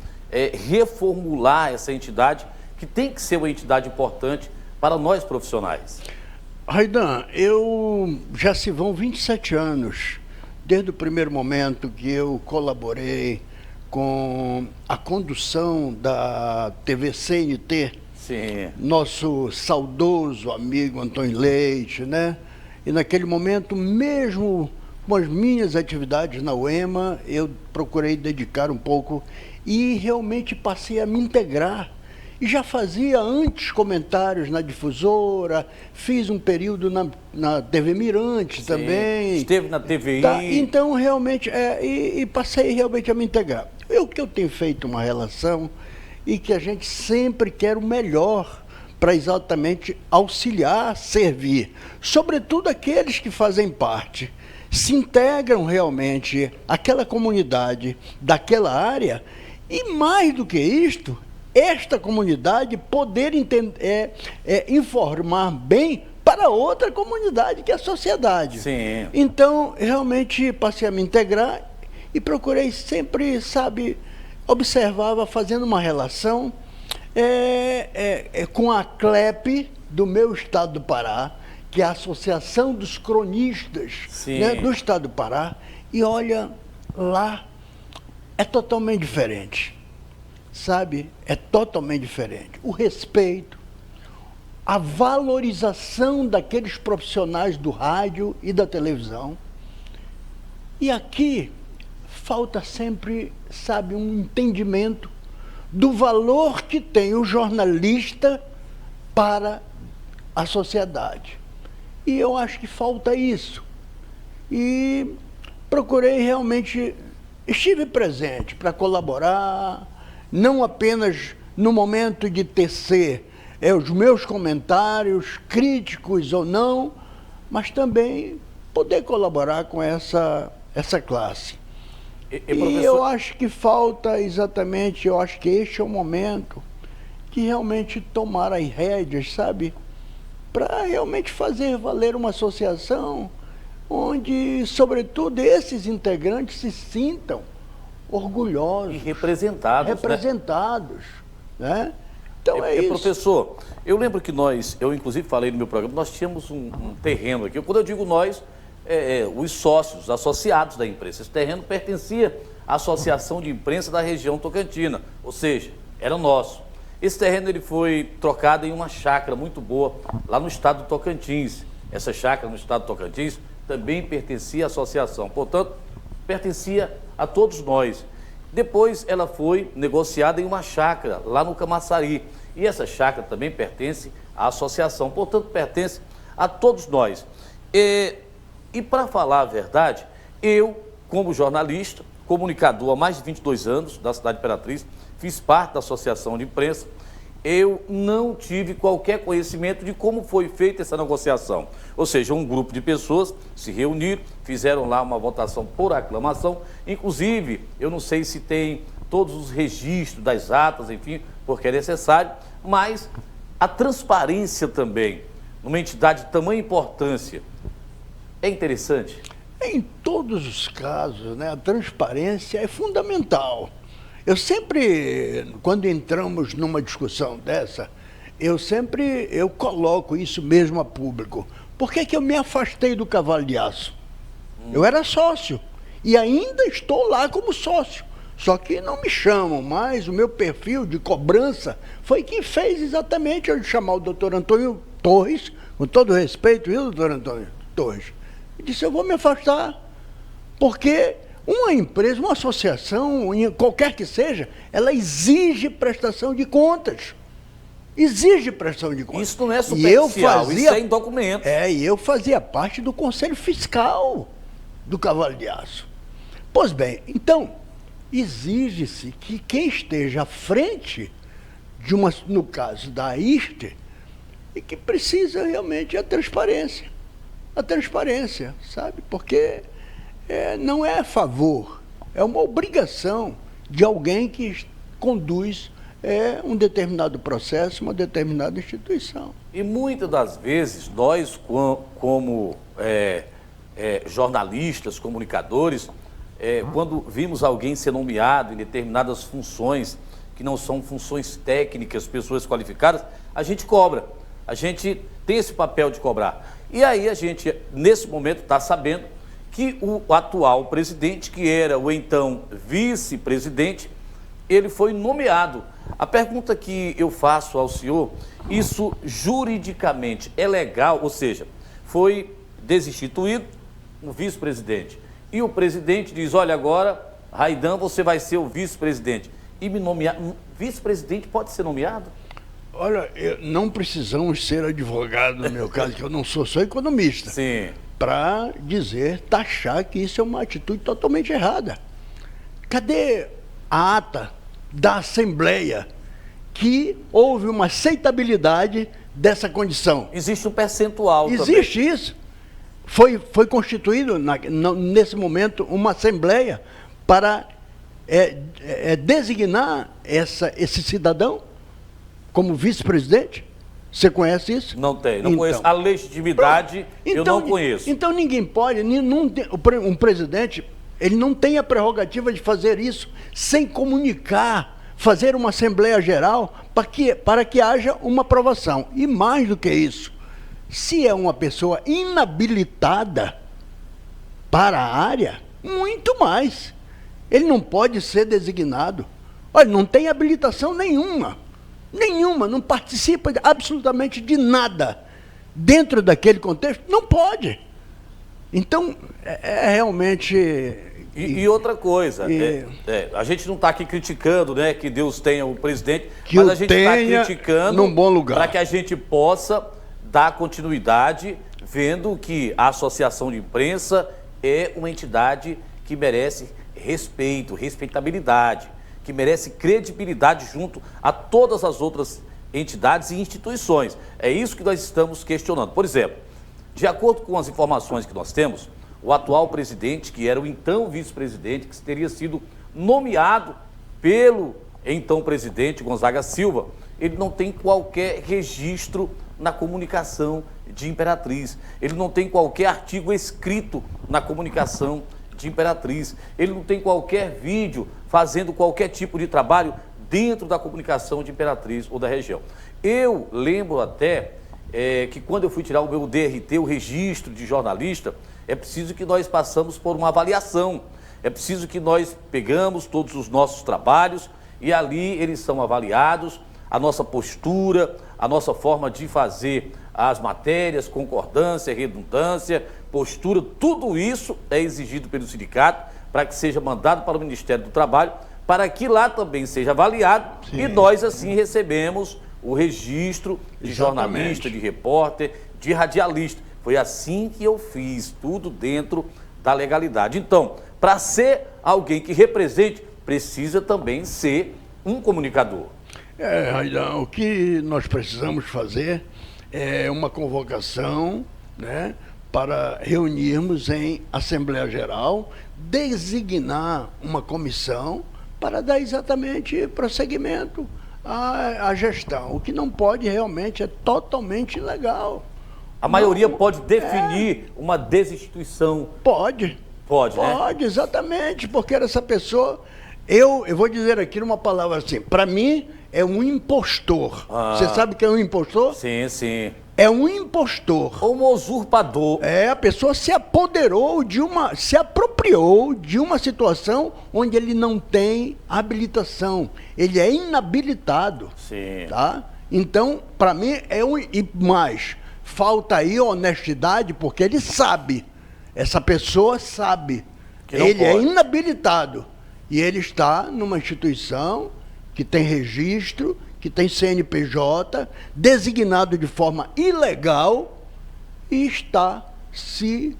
reformular essa entidade, que tem que ser uma entidade importante para nós profissionais. Raidan, já se vão 27 anos, desde o primeiro momento que eu colaborei com a condução da TV CNT, sim, nosso saudoso amigo Antônio Leite, né? E naquele momento, mesmo com as minhas atividades na UEMA, eu procurei dedicar um pouco e realmente passei a me integrar. E já fazia antes comentários na Difusora, fiz um período na TV Mirante, sim, também. Esteve na TVI. Tá, então, realmente, e passei realmente a me integrar. O que eu tenho feito uma relação e que a gente sempre quer o melhor para exatamente auxiliar, servir. Sobretudo aqueles que fazem parte, se integram realmente àquela comunidade daquela área e, mais do que isto, esta comunidade poder informar bem para outra comunidade, que é a sociedade. Sim. Então, realmente passei a me integrar e procurei sempre, observava, fazendo uma relação com a CLEP do meu estado do Pará, que é a Associação dos Cronistas, né, do estado do Pará, e olha, lá é totalmente diferente, é totalmente diferente. O respeito, a valorização daqueles profissionais do rádio e da televisão. E aqui falta sempre, um entendimento do valor que tem o jornalista para a sociedade. E eu acho que falta isso. E procurei realmente, estive presente para colaborar, não apenas no momento de tecer os meus comentários, críticos ou não, mas também poder colaborar com essa classe. E eu acho que falta exatamente, eu acho que este é o momento de realmente tomar as rédeas, para realmente fazer valer uma associação onde, sobretudo, esses integrantes se sintam orgulhosos. E representados. Né? Então é isso. Professor, eu lembro que eu inclusive falei no meu programa, nós tínhamos um terreno aqui. Quando eu digo nós, os sócios, associados da imprensa. Esse terreno pertencia à Associação de Imprensa da região tocantina, ou seja, era nosso. Esse terreno ele foi trocado em uma chácara muito boa lá no estado do Tocantins. Essa chácara no estado do Tocantins também pertencia à associação, portanto, pertencia a todos nós. Depois ela foi negociada em uma chácara lá no Camaçari. E essa chácara também pertence à associação, portanto, pertence a todos nós. E para falar a verdade, eu, como jornalista, comunicador há mais de 22 anos da cidade de Imperatriz, fiz parte da Associação de Imprensa, eu não tive qualquer conhecimento de como foi feita essa negociação. Ou seja, um grupo de pessoas se reuniram, fizeram lá uma votação por aclamação, inclusive, eu não sei se tem todos os registros das atas, enfim, porque é necessário, mas a transparência também, numa entidade de tamanha importância, é interessante? Em todos os casos, a transparência é fundamental. Eu sempre, quando entramos numa discussão dessa, eu coloco isso mesmo a público. Por que eu me afastei do Cavalo de Aço? Eu era sócio e ainda estou lá como sócio. Só que não me chamam mais, o meu perfil de cobrança foi quem fez exatamente eu chamar o doutor Antônio Torres, com todo respeito, viu, doutor Antônio Torres? E disse, eu vou me afastar, porque uma empresa, uma associação, qualquer que seja, ela exige prestação de contas. Exige prestação de contas. Isso não é superficial, isso é em documento. E eu fazia parte do Conselho Fiscal do Cavalo de Aço. Pois bem, então, exige-se que quem esteja à frente de uma, no caso da ISTE, e que precisa realmente a transparência. A transparência, sabe? Porque não é a favor, é uma obrigação de alguém que conduz um determinado processo, uma determinada instituição. E muitas das vezes, nós, como jornalistas, comunicadores, quando vimos alguém ser nomeado em determinadas funções, que não são funções técnicas, pessoas qualificadas, a gente cobra. A gente tem esse papel de cobrar. E aí a gente, nesse momento, está sabendo que o atual presidente, que era o então vice-presidente, ele foi nomeado. A pergunta que eu faço ao senhor, isso juridicamente é legal? Ou seja, foi destituído o vice-presidente. E o presidente diz, olha, agora, Raidan, você vai ser o vice-presidente. E me nomear, vice-presidente pode ser nomeado? Olha, não precisamos ser advogado, no meu caso, que eu não sou economista. Sim. Para taxar que isso é uma atitude totalmente errada. Cadê a ata da Assembleia que houve uma aceitabilidade dessa condição? Existe um percentual Existe também. Isso. Foi constituído, nesse momento, uma Assembleia para designar esse cidadão como vice-presidente. Você conhece isso? Não conheço. A legitimidade eu não conheço. Então ninguém pode, um presidente, ele não tem a prerrogativa de fazer isso sem comunicar, fazer uma Assembleia Geral para que haja uma aprovação. E mais do que isso, se é uma pessoa inabilitada para a área, muito mais. Ele não pode ser designado. Olha, não tem habilitação nenhuma, não participa absolutamente de nada dentro daquele contexto, não pode. Então, realmente... E outra coisa, a gente não está aqui criticando, né, que Deus tenha o presidente, que mas a gente está criticando num bom lugar, para que a gente possa dar continuidade, vendo que a Associação de Imprensa é uma entidade que merece respeito, respeitabilidade, que merece credibilidade junto a todas as outras entidades e instituições. É isso que nós estamos questionando. Por exemplo, de acordo com as informações que nós temos, o atual presidente, que era o então vice-presidente, que teria sido nomeado pelo então presidente Gonzaga Silva, ele não tem qualquer registro na comunicação de Imperatriz. Ele não tem qualquer artigo escrito na comunicação de Imperatriz. Ele não tem qualquer vídeo fazendo qualquer tipo de trabalho dentro da comunicação de Imperatriz ou da região. Eu lembro até que quando eu fui tirar o meu DRT, o registro de jornalista, é preciso que nós passamos por uma avaliação. É preciso que nós pegamos todos os nossos trabalhos e ali eles são avaliados, a nossa postura, a nossa forma de fazer as matérias, concordância, redundância, postura, tudo isso é exigido pelo sindicato para que seja mandado para o Ministério do Trabalho, para que lá também seja avaliado. Sim. E nós assim recebemos o registro de jornalista, de repórter, de radialista. Foi assim que eu fiz, tudo dentro da legalidade. Então, para ser alguém que represente, precisa também ser um comunicador. Raidan, o que nós precisamos fazer é uma convocação, né, para reunirmos em Assembleia Geral, designar uma comissão para dar exatamente prosseguimento à gestão. O que não pode realmente é totalmente ilegal. A maioria pode definir uma desinstituição. Pode, né? Pode, exatamente, porque essa pessoa, eu vou dizer aqui uma palavra assim, para mim é um impostor. Você sabe o que é um impostor? Sim, sim. é um impostor. Ou um usurpador. A pessoa se apoderou se apropriou de uma situação onde ele não tem habilitação. Ele é inabilitado. Sim. Tá? Então, para mim, e mais, falta aí honestidade, porque ele sabe. Essa pessoa sabe. Ele é inabilitado. E ele está numa instituição que tem registro, que tem CNPJ, designado de forma ilegal e está se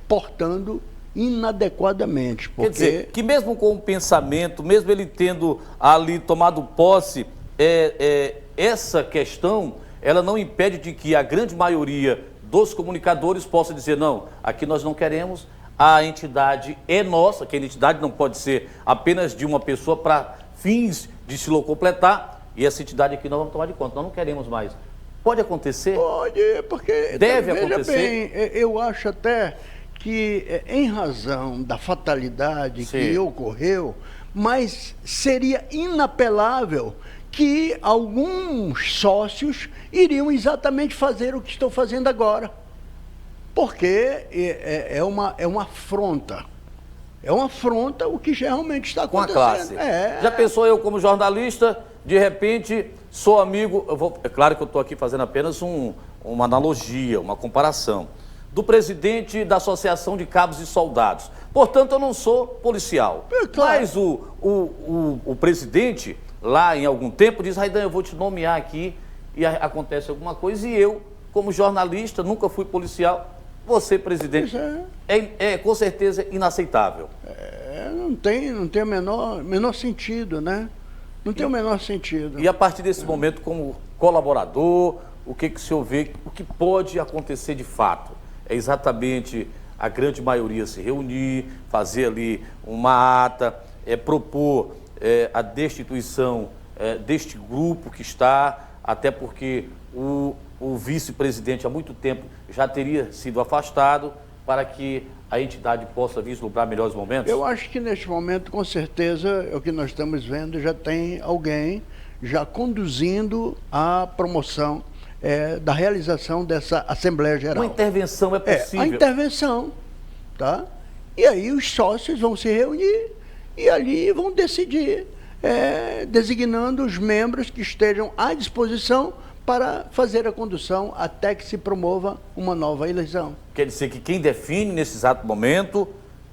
portando inadequadamente. Porque... Quer dizer, que mesmo com o pensamento, mesmo ele tendo ali tomado posse, essa questão, ela não impede de que a grande maioria dos comunicadores possa dizer, não, aqui nós não queremos, a entidade é nossa, que a entidade não pode ser apenas de uma pessoa para fins de se completar, e essa entidade aqui nós vamos tomar de conta, nós não queremos mais. Pode acontecer? Pode, porque... Deve veja acontecer? Bem, eu acho até que, em razão da fatalidade que ocorreu, mas seria inapelável que alguns sócios iriam exatamente fazer o que estão fazendo agora. Porque é uma afronta. É uma afronta o que realmente está acontecendo. Com a classe. Já pensou eu como jornalista, de repente, sou amigo... é claro que eu estou aqui fazendo apenas uma analogia, uma comparação. Do presidente da Associação de Cabos e Soldados. Portanto, eu não sou policial. Claro. Mas o presidente, lá em algum tempo, diz, Raidan, eu vou te nomear aqui, e acontece alguma coisa, e eu, como jornalista, nunca fui policial... Você, presidente, com certeza inaceitável. Não tem o menor sentido, né? Não tem o menor sentido. E a partir desse momento, como colaborador, o que o senhor vê, o que pode acontecer de fato? É exatamente a grande maioria se reunir, fazer ali uma ata, propor a destituição deste grupo que está, até porque o vice-presidente há muito tempo já teria sido afastado para que a entidade possa vislumbrar melhores momentos? Eu acho que neste momento, com certeza, o que nós estamos vendo, já tem alguém já conduzindo a promoção da realização dessa Assembleia Geral. Uma intervenção é possível? A intervenção, tá? E aí os sócios vão se reunir e ali vão decidir, designando os membros que estejam à disposição para fazer a condução até que se promova uma nova eleição. Quer dizer que quem define nesse exato momento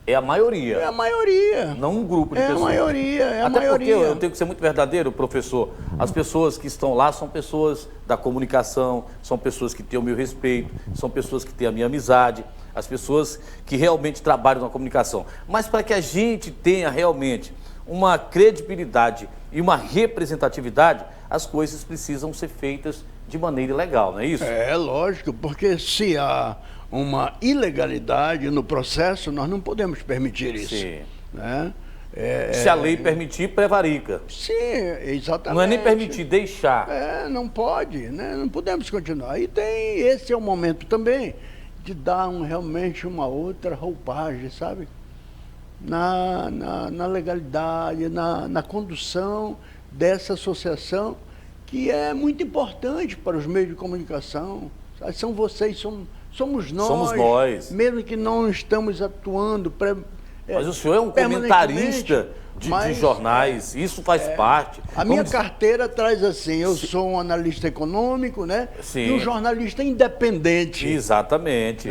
é a maioria. É a maioria. Não um grupo de pessoas. É a maioria, Até porque eu tenho que ser muito verdadeiro, professor. As pessoas que estão lá são pessoas da comunicação, são pessoas que têm o meu respeito, são pessoas que têm a minha amizade, as pessoas que realmente trabalham na comunicação. Mas para que a gente tenha realmente uma credibilidade e uma representatividade, as coisas precisam ser feitas de maneira legal, não é isso? É lógico, porque se há uma ilegalidade no processo, nós não podemos permitir isso. Sim. Né? Se a lei permitir, prevarica. Sim, exatamente. Não é nem permitir, deixar. Não pode, né? Não podemos continuar. E esse é o momento também de dar realmente uma outra roupagem, sabe? Na legalidade, na condução dessa associação, que é muito importante para os meios de comunicação. São vocês, somos nós. Somos nós. Mesmo que não estamos atuando... Mas o senhor é um comentarista de jornais, isso faz parte. A minha carteira traz assim, eu sou um analista econômico, né? Sim. E um jornalista independente. Exatamente.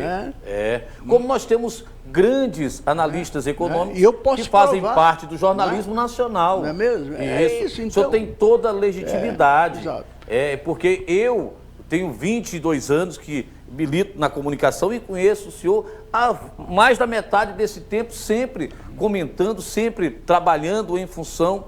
Como nós temos grandes analistas econômicos que fazem parte do jornalismo nacional. Não é mesmo? Isso, então. O senhor tem toda a legitimidade. Exato. Porque eu tenho 22 anos que milito na comunicação e conheço o senhor há mais da metade desse tempo, sempre comentando, sempre trabalhando em função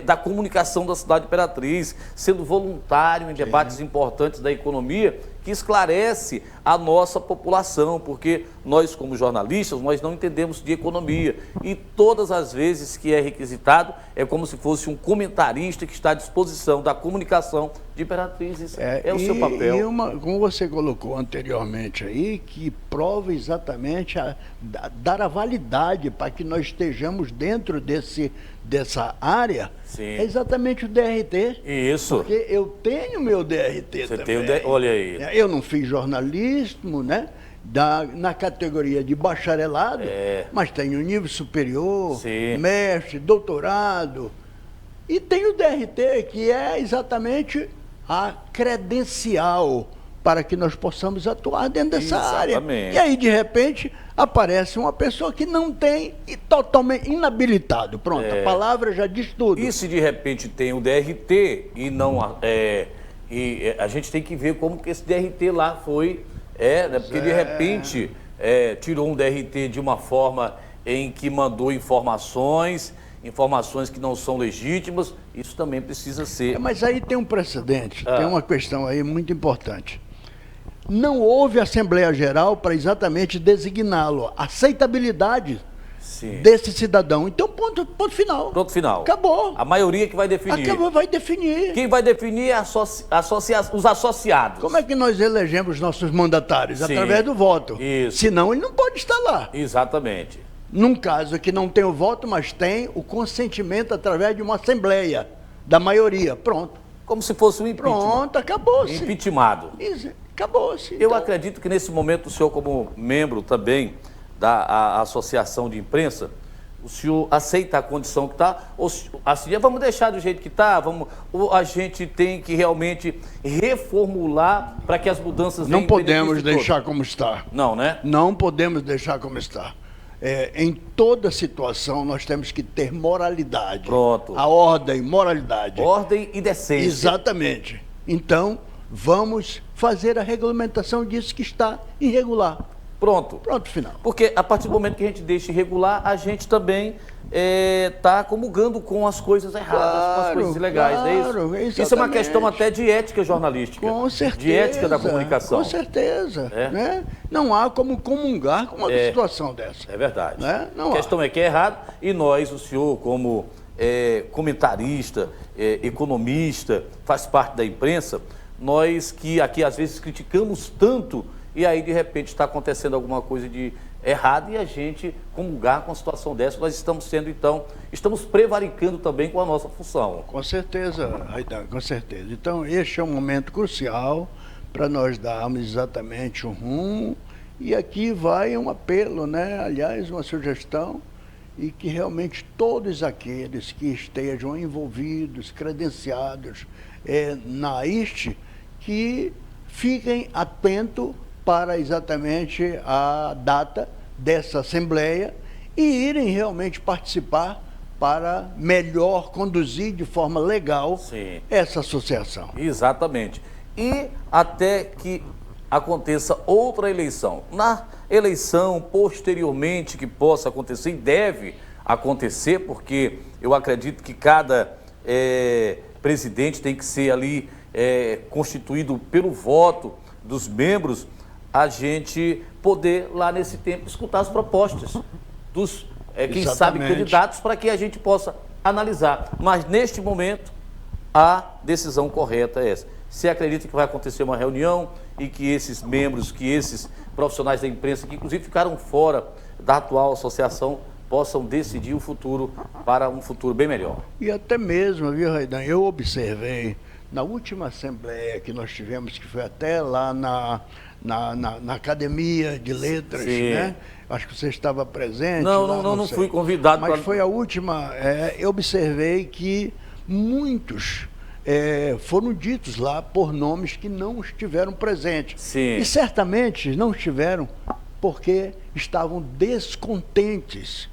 da comunicação da cidade de Imperatriz, sendo voluntário em debates importantes da economia, que que esclarece a nossa população, porque nós, como jornalistas, nós não entendemos de economia. E todas as vezes que é requisitado, é como se fosse um comentarista que está à disposição da comunicação de Imperatriz. Isso é o seu papel. E como você colocou anteriormente aí, que prova exatamente dar a validade para que nós estejamos dentro dessa área, Sim. É exatamente o DRT. Isso. Porque eu tenho meu DRT Você também. tem olha aí. Eu não fiz jornalismo, né? Na categoria de bacharelado, mas tenho nível superior, Sim. mestre, doutorado. E tem o DRT, que é exatamente a credencial para que nós possamos atuar dentro dessa área. E aí, de repente, aparece uma pessoa que não tem e totalmente inabilitado. Pronto, a palavra já diz tudo. E se de repente tem o DRT e não... e a gente tem que ver como que esse DRT lá foi... né? Porque de repente tirou um DRT de uma forma em que mandou informações que não são legítimas, isso também precisa ser... Mas aí tem um precedente, tem uma questão aí muito importante. Não houve Assembleia Geral para exatamente designá-lo, aceitabilidade desse cidadão. Então, ponto final. Ponto final. Acabou. A maioria que vai definir. Acabou, vai definir. Quem vai definir é os associados. Como é que nós elegemos nossos mandatários? Sim. Através do voto. Isso. Senão ele não pode estar lá. Exatamente. Num caso que não tem o voto, mas tem o consentimento através de uma assembleia da maioria. Pronto. Como se fosse um impeachment. Pronto, acabou-se. Impeachmentado. Acabou-se. Eu acredito que nesse momento o senhor, como membro também da Associação de Imprensa, o senhor aceita a condição que está? Ou assim, vamos deixar do jeito que está? Ou a gente tem que realmente reformular para que as mudanças venham? Não podemos deixar como está. Não, né? Não podemos deixar como está. Em toda situação nós temos que ter moralidade. Pronto. A ordem, moralidade. Ordem e decência. Exatamente. Então, vamos fazer a regulamentação disso que está irregular. Pronto. Pronto, final. Porque a partir do momento que a gente deixa irregular, a gente também está comulgando com as coisas erradas, com as coisas ilegais, é isso? Exatamente. Isso é uma questão até de ética jornalística. Com certeza. De ética da comunicação. Com certeza. Né? Não há como comungar com uma situação dessa. É verdade. Né? Não a questão é que é errado e nós, o senhor, como comentarista, economista, faz parte da imprensa, nós que aqui às vezes criticamos tanto e aí de repente está acontecendo alguma coisa de errado e a gente comungar com a situação dessa, nós estamos sendo então, estamos prevaricando também com a nossa função. Com certeza, Raidan, com certeza. Então este é um momento crucial para nós darmos exatamente um rumo e aqui vai um apelo, né? Aliás, uma sugestão e que realmente todos aqueles que estejam envolvidos, credenciados na IST, que fiquem atentos para exatamente a data dessa Assembleia e irem realmente participar para melhor conduzir de forma legal essa associação. Exatamente. E até que aconteça outra eleição. Na eleição posteriormente que possa acontecer, e deve acontecer, porque eu acredito que cada presidente tem que ser ali constituído pelo voto dos membros, a gente poder lá nesse tempo escutar as propostas dos, quem sabe, candidatos para que a gente possa analisar. Mas neste momento a decisão correta é essa. Você acredita que vai acontecer uma reunião e que esses membros, que esses profissionais da imprensa, que inclusive ficaram fora da atual associação, possam decidir o futuro para um futuro bem melhor? E até mesmo, viu, Raidan, eu observei na última assembleia que nós tivemos, que foi até lá na Academia de Letras, né? Acho que você estava presente. Não fui convidado. Mas foi a última. Eu observei que muitos foram ditos lá por nomes que não estiveram presentes. E certamente não estiveram porque estavam descontentes.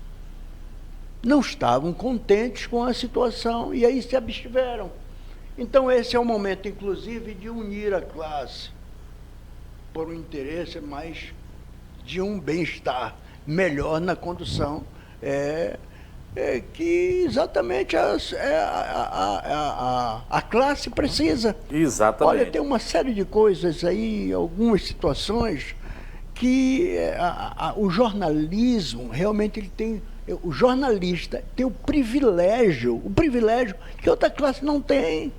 Não estavam contentes com a situação e aí se abstiveram. Então esse é o momento, inclusive, de unir a classe por um interesse mais de um bem-estar melhor na condução que exatamente a classe precisa. Exatamente. Olha, tem uma série de coisas aí, algumas situações que o jornalismo realmente ele tem, o jornalista tem o privilégio que outra classe não tem,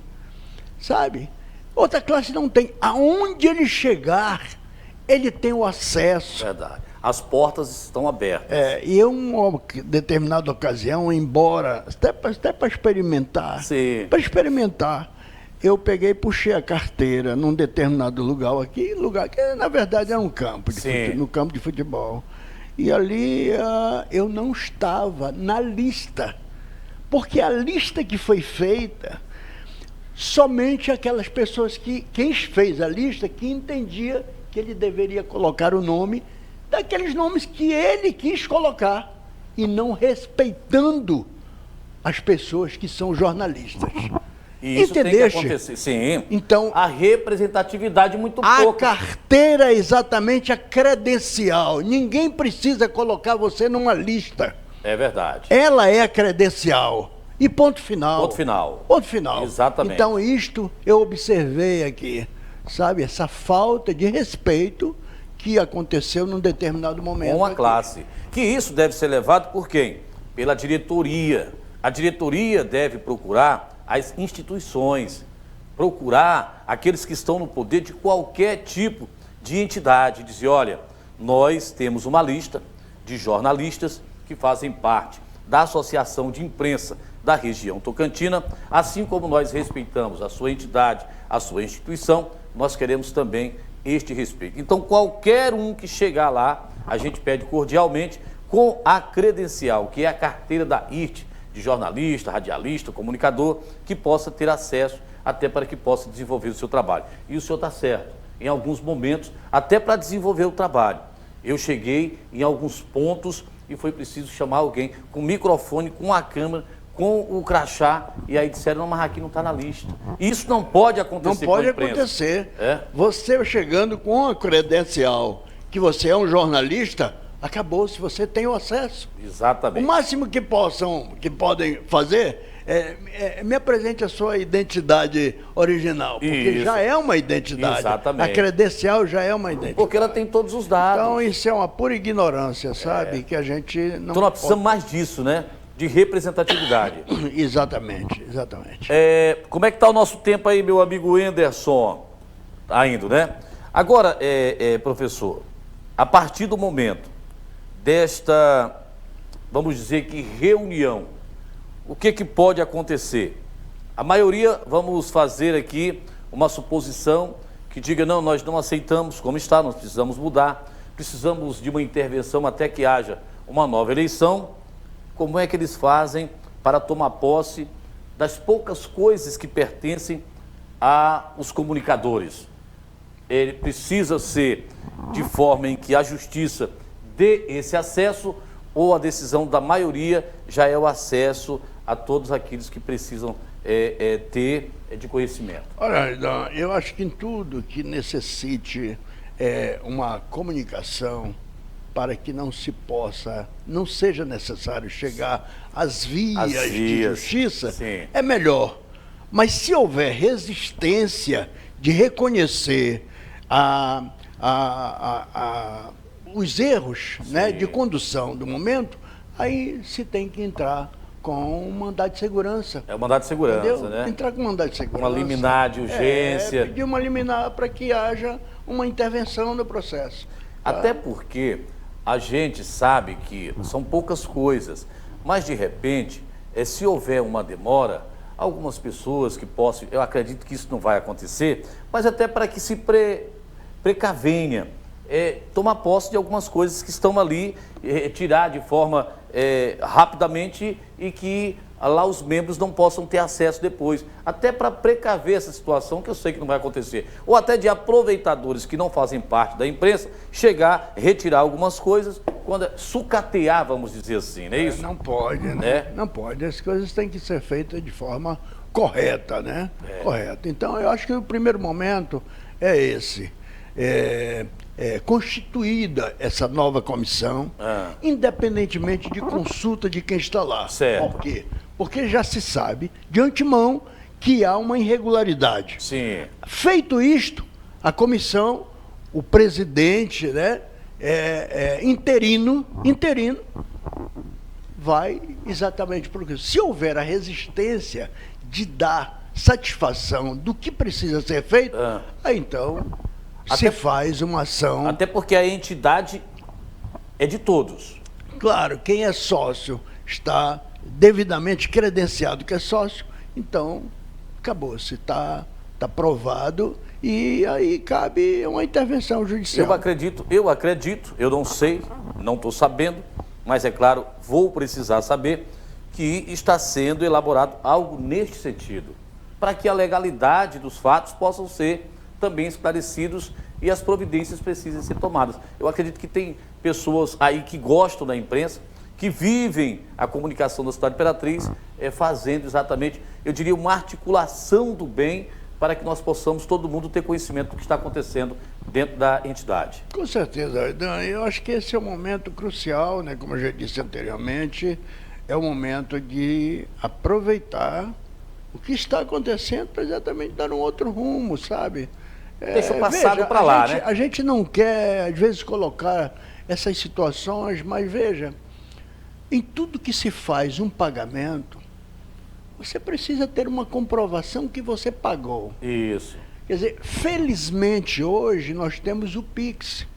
sabe? Outra classe não tem. Aonde ele chegar, ele tem o acesso. Verdade. As portas estão abertas. E eu, em uma determinada ocasião, embora, até para experimentar, eu peguei e puxei a carteira num determinado lugar que na verdade era um campo, no campo de futebol. E ali eu não estava na lista, porque a lista que foi feita, somente aquelas pessoas quem fez a lista, que entendia que ele deveria colocar o nome daqueles nomes que ele quis colocar, e não respeitando as pessoas que são jornalistas. E isso tem que acontecer. Sim. Então, a representatividade muito a pouco. carteira é exatamente a credencial. Ninguém precisa colocar você numa lista. É verdade. Ela é a credencial. E ponto final. Ponto final. Ponto final. Exatamente. Então, isto eu observei aqui, sabe? Essa falta de respeito que aconteceu num determinado momento. Com a classe. Que isso deve ser levado por quem? Pela diretoria. A diretoria deve procurar as instituições, procurar aqueles que estão no poder de qualquer tipo de entidade, dizer, olha, nós temos uma lista de jornalistas que fazem parte da Associação de Imprensa da região Tocantina, assim como nós respeitamos a sua entidade, a sua instituição, nós queremos também este respeito. Então, qualquer um que chegar lá, a gente pede cordialmente, com a credencial, que é a carteira da IRT, de jornalista, radialista, comunicador, que possa ter acesso até para que possa desenvolver o seu trabalho. E o senhor está certo, em alguns momentos, até para desenvolver o trabalho. Eu cheguei em alguns pontos e foi preciso chamar alguém com microfone, com a câmera, com o crachá, e aí disseram, não, mas aqui não está na lista. Isso não pode acontecer com a imprensa. Não pode acontecer. É? Você chegando com a credencial que você é um jornalista, acabou, se você tem o acesso. Exatamente. O máximo que podem fazer me apresente a sua identidade original, porque Isso. já é uma identidade. Exatamente. A credencial já é uma identidade. Porque ela tem todos os dados. Então isso é uma pura ignorância, sabe? Que a gente não Então nós precisamos mais disso, né? De representatividade. Exatamente. Como é que está o nosso tempo aí, meu amigo Anderson? Tá indo, né? Agora, professor, a partir do momento desta, vamos dizer que reunião, o que pode acontecer? A maioria, vamos fazer aqui uma suposição que diga, não, nós não aceitamos como está, nós precisamos mudar, precisamos de uma intervenção até que haja uma nova eleição. Como é que eles fazem para tomar posse das poucas coisas que pertencem aos comunicadores? Ele precisa ser de forma em que a justiça dê esse acesso, ou a decisão da maioria já é o acesso a todos aqueles que precisam ter de conhecimento? Olha, eu acho que em tudo que necessite uma comunicação, para que não seja necessário chegar às vias de justiça, sim, é melhor. Mas se houver resistência de reconhecer os erros, né, de condução do momento, aí se tem que entrar com um mandado de segurança. É o mandado de segurança, entendeu? né? Entrar com um mandado de segurança. Uma liminar de urgência. Pedir uma liminar para que haja uma intervenção no processo. Até porque a gente sabe que são poucas coisas, mas de repente, se houver uma demora, algumas pessoas que possam, eu acredito que isso não vai acontecer, mas até para que se precavenha, tomar posse de algumas coisas que estão ali, tirar de forma rapidamente e que lá os membros não possam ter acesso depois, até para precaver essa situação, que eu sei que não vai acontecer, ou até de aproveitadores que não fazem parte da imprensa, chegar, retirar algumas coisas, sucatear, vamos dizer assim, não é isso? Não pode, né? Não pode, as coisas têm que ser feitas de forma correta, né? Correta. Então, eu acho que o primeiro momento é esse. constituída essa nova comissão, independentemente de consulta de quem está lá. Certo. Por quê? Porque já se sabe de antemão que há uma irregularidade. Sim. Feito isto, a comissão, o presidente, né, interino, vai exatamente porque se houver a resistência de dar satisfação do que precisa ser feito, aí então se faz uma ação. Até porque a entidade é de todos. Claro, quem é sócio está devidamente credenciado que é sócio, então acabou-se, está provado e aí cabe uma intervenção judicial. Eu acredito, eu não sei, não estou sabendo, mas é claro, vou precisar saber que está sendo elaborado algo neste sentido, para que a legalidade dos fatos possam ser também esclarecidos e as providências precisem ser tomadas. Eu acredito que tem pessoas aí que gostam da imprensa, que vivem a comunicação da cidade de Imperatriz, fazendo exatamente, eu diria, uma articulação do bem para que nós possamos, todo mundo, ter conhecimento do que está acontecendo dentro da entidade. Com certeza, Aidan. Eu acho que esse é um momento crucial, né? Como eu já disse anteriormente, é o momento de aproveitar o que está acontecendo para exatamente dar um outro rumo, sabe? Deixa o passado para lá, né? A gente não quer, às vezes, colocar essas situações, mas veja, em tudo que se faz um pagamento, você precisa ter uma comprovação que você pagou. Isso. Quer dizer, felizmente hoje nós temos o Pix.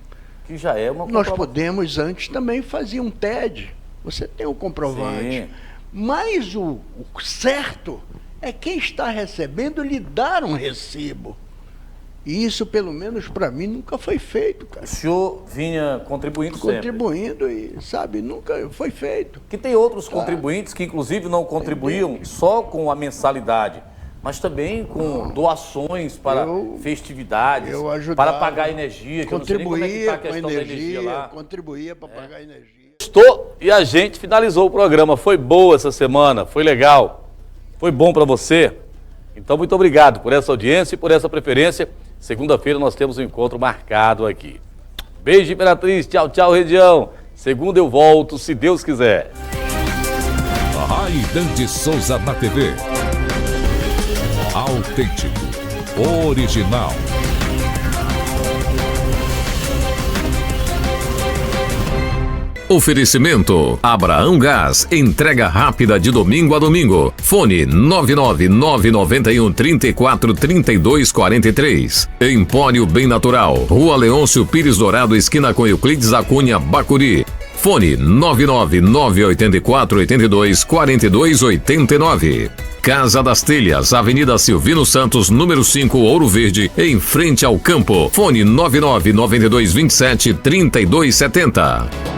Que já é uma Nós podemos antes também fazer um TED. Você tem o comprovante. Sim. Mas o certo é quem está recebendo lhe dar um recibo. E isso, pelo menos para mim, nunca foi feito, cara. O senhor vinha contribuindo sempre. Contribuindo e, sabe, nunca foi feito. Que tem outros contribuintes que, inclusive, não contribuíam só com a mensalidade, mas também com doações para festividades, para pagar energia, que eu não sei nem como é que está a questão da energia lá. Contribuía para pagar energia. Estou e a gente finalizou o programa. Foi boa essa semana, foi legal, foi bom para você. Então, muito obrigado por essa audiência e por essa preferência. Segunda-feira nós temos um encontro marcado aqui. Beijo, Imperatriz. Tchau, tchau, região. Segunda eu volto, se Deus quiser. Aidan de Souza na TV. Autêntico. Original. Oferecimento Abraão Gás, entrega rápida de domingo a domingo. Fone 99991343243. Empório Bem Natural, Rua Leôncio Pires Dourado, esquina com Euclides da Cunha, Bacuri. Fone 99984824289. Casa das Telhas, Avenida Silvino Santos, número 5, Ouro Verde, em frente ao campo. Fone 9992273270.